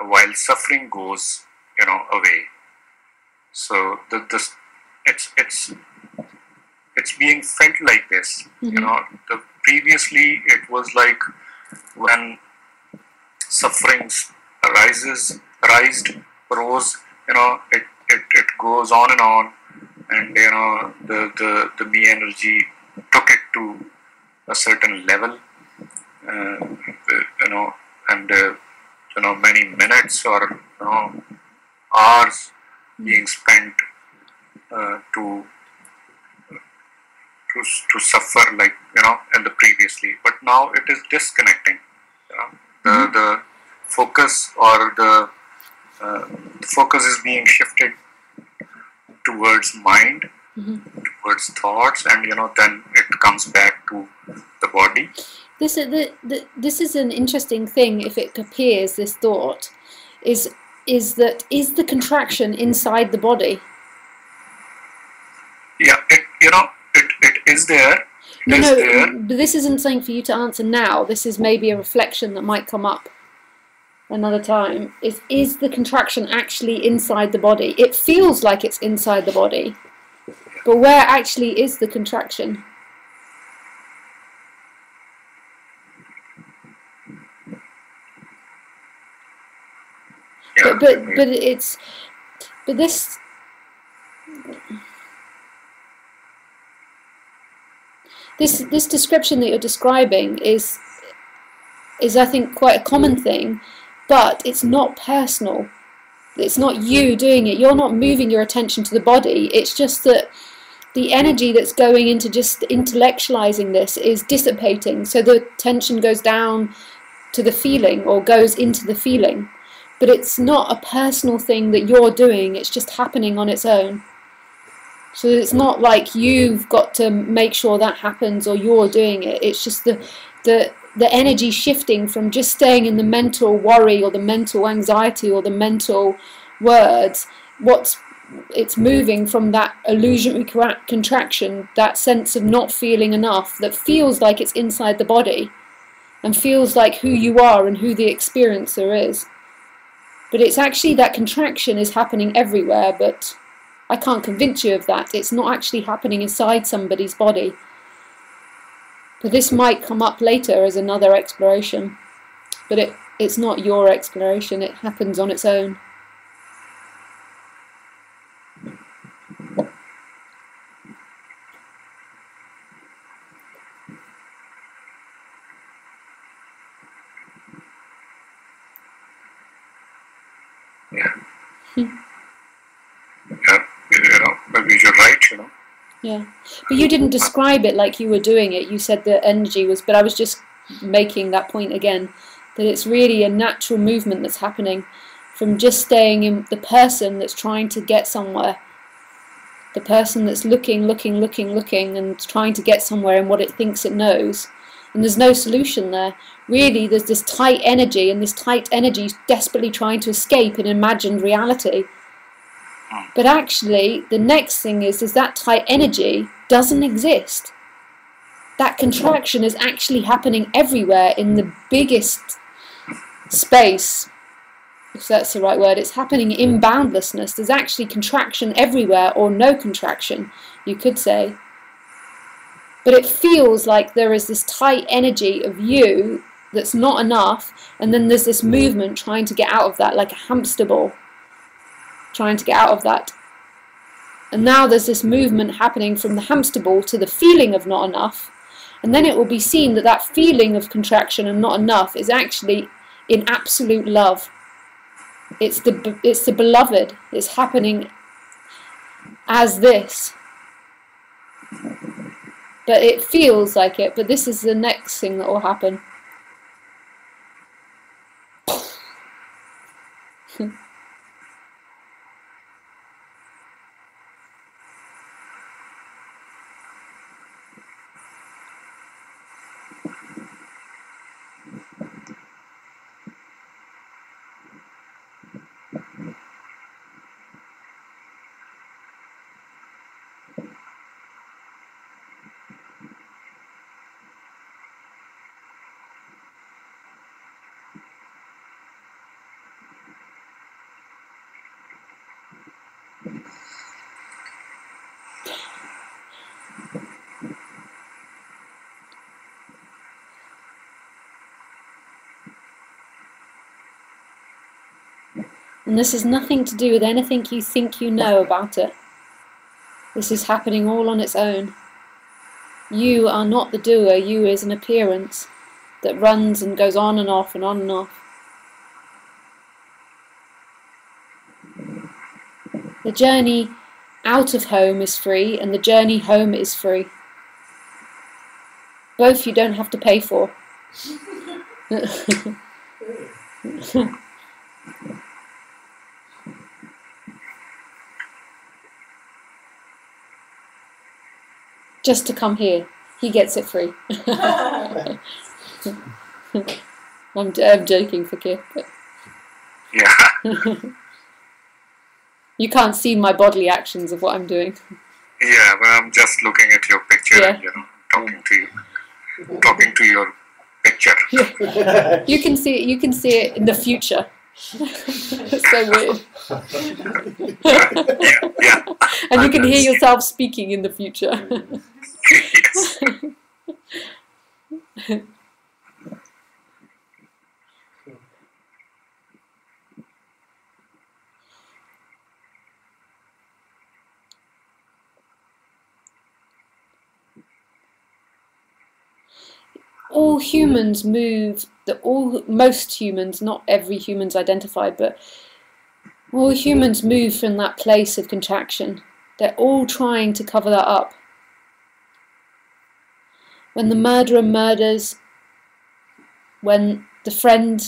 Speaker 12: while suffering goes away. So it's being felt like this. Mm-hmm. Previously it was like when sufferings rose, it goes on, and the me energy took it to a certain level, and many minutes or hours being spent to suffer, like in the previously, but now it is disconnecting. The focus, or the focus is being shifted towards mind, towards thoughts, and then it comes back to the body.
Speaker 1: This is an interesting thing. If it appears, this thought is the contraction inside the body.
Speaker 12: Yeah, it is there.
Speaker 1: But this isn't something for you to answer now. This is maybe a reflection that might come up another time. Is the contraction actually inside the body? It feels like it's inside the body, but where actually is the contraction?
Speaker 12: Yeah,
Speaker 1: but this description that you're describing is I think quite a common thing, but it's not personal. It's not you doing it. You're not moving your attention to the body. It's just that the energy that's going into just intellectualizing this is dissipating. So the tension goes down to the feeling, or goes into the feeling. But it's not a personal thing that you're doing. It's just happening on its own. So it's not like you've got to make sure that happens or you're doing it. It's just the energy shifting from just staying in the mental worry or the mental anxiety or the mental words. It's moving from that illusionary contraction, that sense of not feeling enough, that feels like it's inside the body and feels like who you are and who the experiencer is. But it's actually that contraction is happening everywhere, but I can't convince you of that. It's not actually happening inside somebody's body. But this might come up later as another exploration. But it's not your exploration. It happens on its own.
Speaker 12: Maybe you're right,
Speaker 1: Yeah, but you didn't describe it like you were doing it. You said the energy was, but I was just making that point again, that it's really a natural movement that's happening from just staying in the person that's trying to get somewhere, the person that's looking and trying to get somewhere in what it thinks it knows, and there's no solution there. Really, there's this tight energy, and this tight energy is desperately trying to escape an imagined reality. But actually, the next thing is that tight energy doesn't exist. That contraction is actually happening everywhere in the biggest space, if that's the right word. It's happening in boundlessness. There's actually contraction everywhere, or no contraction, you could say. But it feels like there is this tight energy of you that's not enough, and then there's this movement trying to get out of that, like a hamster ball, trying to get out of that. And now there's this movement happening from the hamster ball to the feeling of not enough, and then it will be seen that that feeling of contraction and not enough is actually in absolute love. It's the beloved. It's happening as this. But it feels like it, but this is the next thing that will happen. And this has nothing to do with anything you think you know about it. This is happening all on its own. You are not the doer, you is an appearance that runs and goes on and off and on and off. The journey out of home is free and the journey home is free. Both you don't have to pay for. Just to come here. He gets it free. I'm joking for Kip. But
Speaker 12: Yeah.
Speaker 1: You can't see my bodily actions of what I'm doing.
Speaker 12: Yeah, but I'm just looking at your picture
Speaker 1: Yeah.
Speaker 12: and, talking to you. Talking to your picture.
Speaker 1: Yeah. You can see it in the future. It's so weird.
Speaker 12: Yeah.
Speaker 1: And you can hear yourself speaking in the future.
Speaker 12: Yes.
Speaker 1: All humans move, most humans, not every human's identified, but all humans move from that place of contraction. They're all trying to cover that up. When the murderer murders, when the friend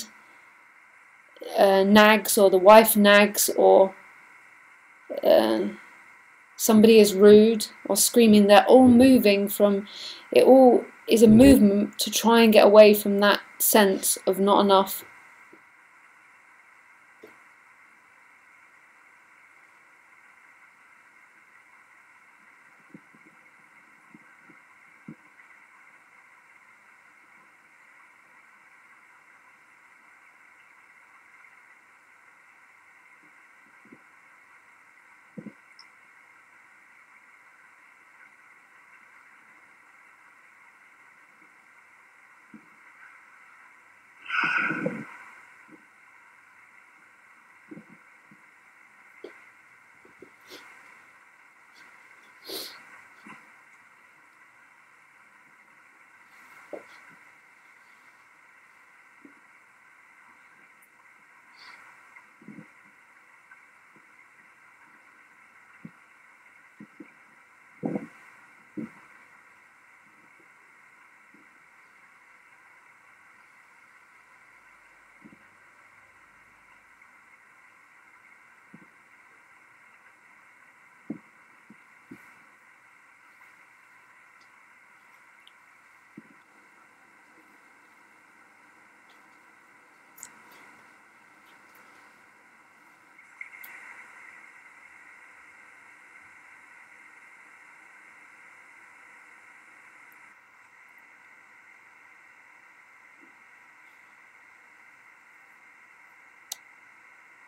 Speaker 1: nags, or the wife nags, or somebody is rude or screaming, they're all moving from, it all is a movement to try and get away from that sense of not enough.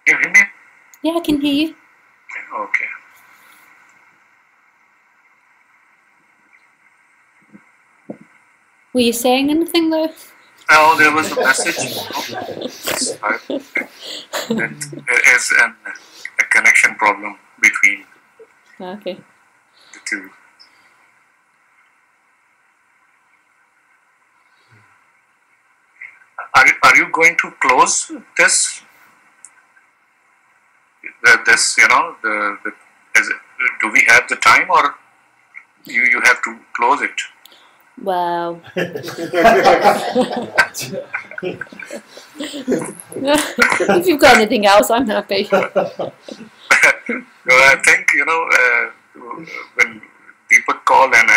Speaker 12: You hear me?
Speaker 1: Yeah, I can hear you.
Speaker 12: Okay.
Speaker 1: Were you saying anything though?
Speaker 12: Oh, there was a message. That there is a connection problem between
Speaker 1: Okay.
Speaker 12: the two. Are you going to close this? This, do we have the time, or you have to close it?
Speaker 1: Well. If you've got anything else, I'm happy.
Speaker 12: Well, I think, when people call, and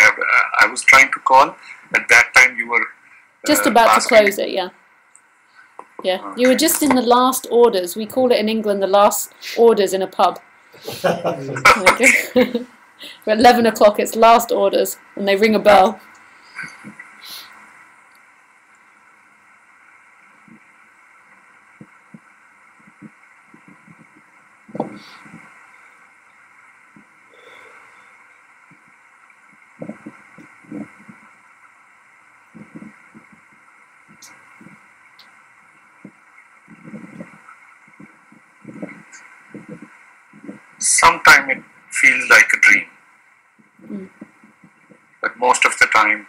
Speaker 12: I was trying to call, at that time you were
Speaker 1: Just about to
Speaker 12: asking.
Speaker 1: close it, yeah. Yeah, you were just in the last orders. We call it in England the last orders in a pub. Okay. At 11 o'clock, it's last orders, and they ring a bell.
Speaker 12: sometimes it feels like a dream, but most of the time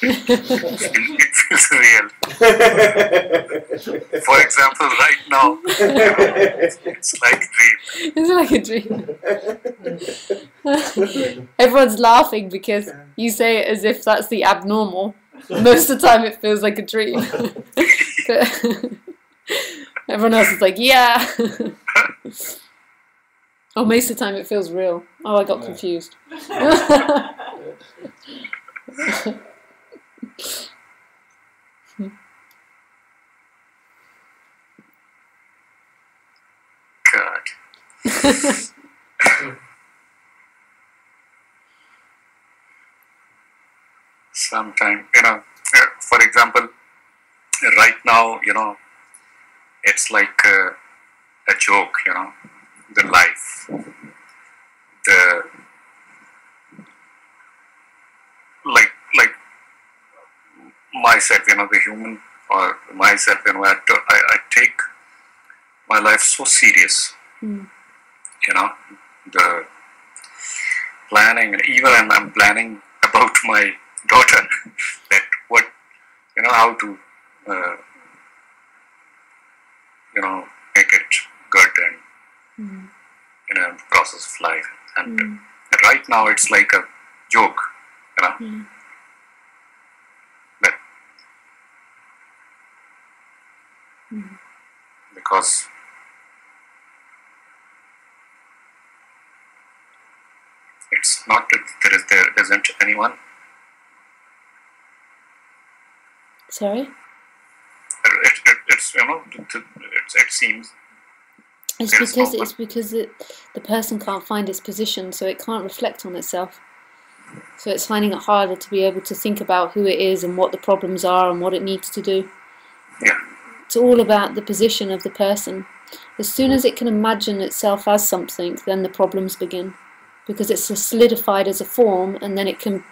Speaker 12: it feels real. For example, right now, it's like a dream.
Speaker 1: It's like a dream. Everyone's laughing because you say it as if that's the abnormal. Most of the time it feels like a dream. But everyone else is like, yeah. Oh, most of the time it feels real. Oh, I got confused.
Speaker 12: God. Sometimes, for example, right now, it's like a joke, the life, the like myself, the human or myself, I take my life so serious, the planning, and even I'm planning about my daughter, that what, how to, make it good and, process of life. And right now it's like a joke, but because it's not that there isn't anyone.
Speaker 1: Sorry?
Speaker 12: It's it seems.
Speaker 1: It's because the person can't find its position, so it can't reflect on itself. So it's finding it harder to be able to think about who it is and what the problems are and what it needs to do.
Speaker 12: Yeah.
Speaker 1: It's all about the position of the person. As soon as it can imagine itself as something, then the problems begin. Because it's solidified as a form, and then it can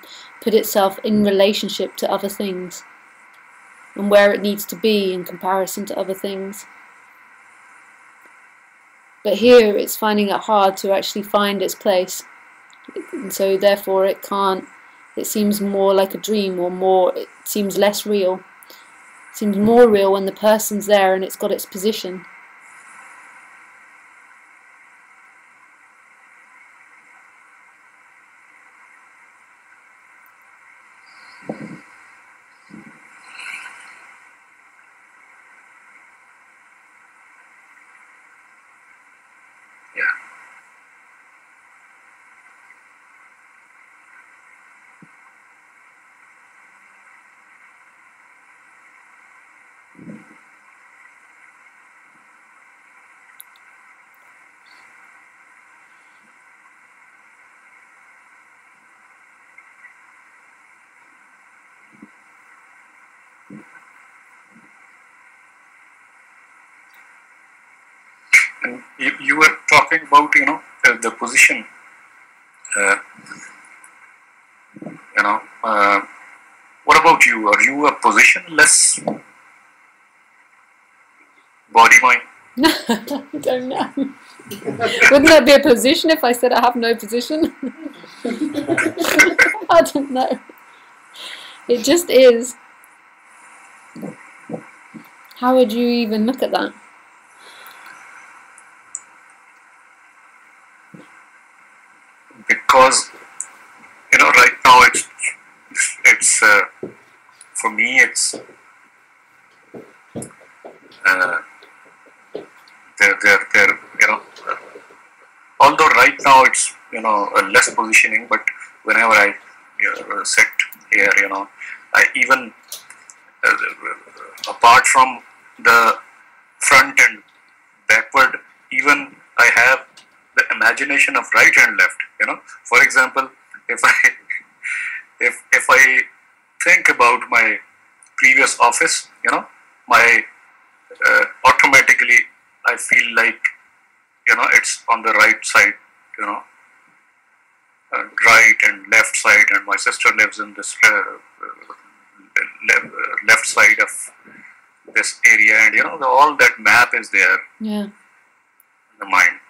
Speaker 1: put itself in relationship to other things and where it needs to be in comparison to other things. But here it's finding it hard to actually find its place, and so therefore it seems more like a dream, or it seems less real. It seems more real when the person's there and it's got its position.
Speaker 12: And you were talking about, the position, what about you? Are you a positionless body mind?
Speaker 1: I don't know. Wouldn't that be a position if I said I have no position? I don't know. It just is. How would you even look at that?
Speaker 12: Because right now it's for me it's they're although right now it's a less positioning, but whenever I sit here, I even apart from the front and backward, even I have the imagination of right and left. For example, if I think about my previous office, my automatically I feel like it's on the right side, right and left side, and my sister lives in this left side of this area, and all that map is there.
Speaker 1: Yeah.
Speaker 12: In the mind.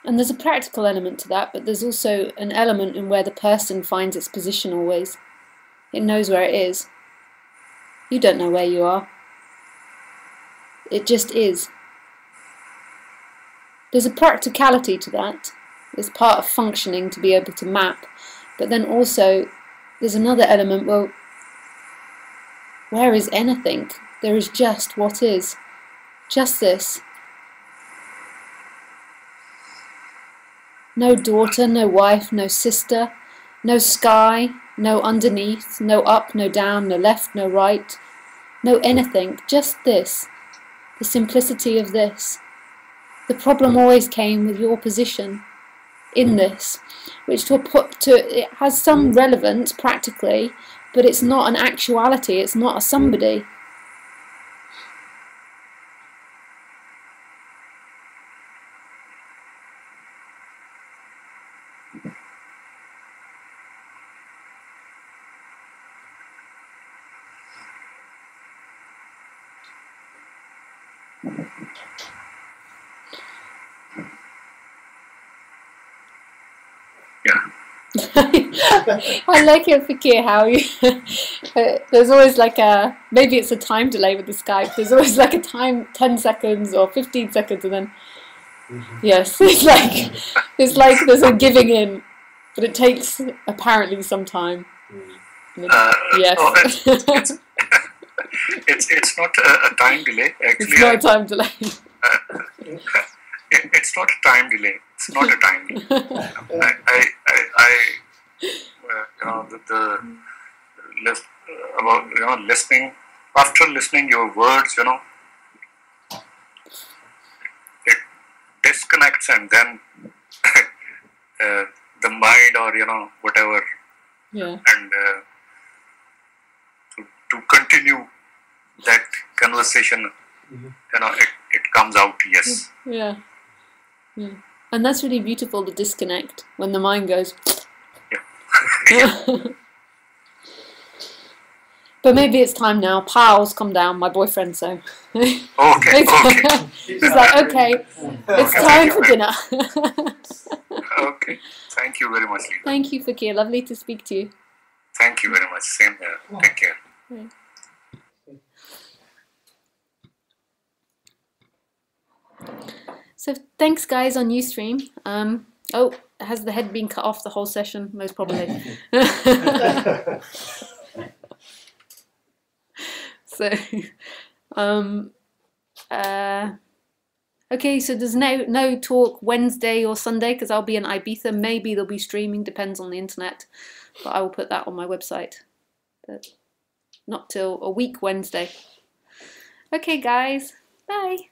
Speaker 1: And there's a practical element to that, but there's also an element in where the person finds its position always. It knows where it is. You don't know where you are. It just is. There's a practicality to that. It's part of functioning to be able to map. But then also, there's another element, well, where is anything? There is just what is. Just this. No daughter, no wife, no sister, no sky, no underneath, no up, no down, no left, no right, no anything, just this, the simplicity of this. The problem always came with your position in this, which it has some relevance practically, but it's not an actuality, it's not a somebody. I like it, Fakir, how you there's always like a, maybe it's a time delay with the Skype, there's always like a time, 10 seconds or 15 seconds, and then yes, it's like there's a giving in, but it takes apparently some time. Yes.
Speaker 12: It's not a time delay, actually.
Speaker 1: It's not a time delay.
Speaker 12: It's not a time delay. It's not a time delay. About listening. After listening your words, it disconnects, and then the mind or whatever.
Speaker 1: Yeah.
Speaker 12: And to continue that conversation, it comes out. Yes.
Speaker 1: Yeah. Yeah. And that's really beautiful, the disconnect, when the mind goes. Yeah. But maybe it's time now. Pals, come down, my boyfriend, so.
Speaker 12: Okay.
Speaker 1: He's like, okay, it's time for dinner.
Speaker 12: Okay. Thank you very much, Lisa.
Speaker 1: Thank you, Fakir. Lovely to speak to you.
Speaker 12: Thank you very much. Same here. Take care.
Speaker 1: Right. So thanks, guys, on Ustream. Oh, has the head been cut off the whole session? Most probably. So, okay, so there's no talk Wednesday or Sunday because I'll be in Ibiza. Maybe there'll be streaming, depends on the internet, but I will put that on my website. But not till a week Wednesday. Okay, guys, bye.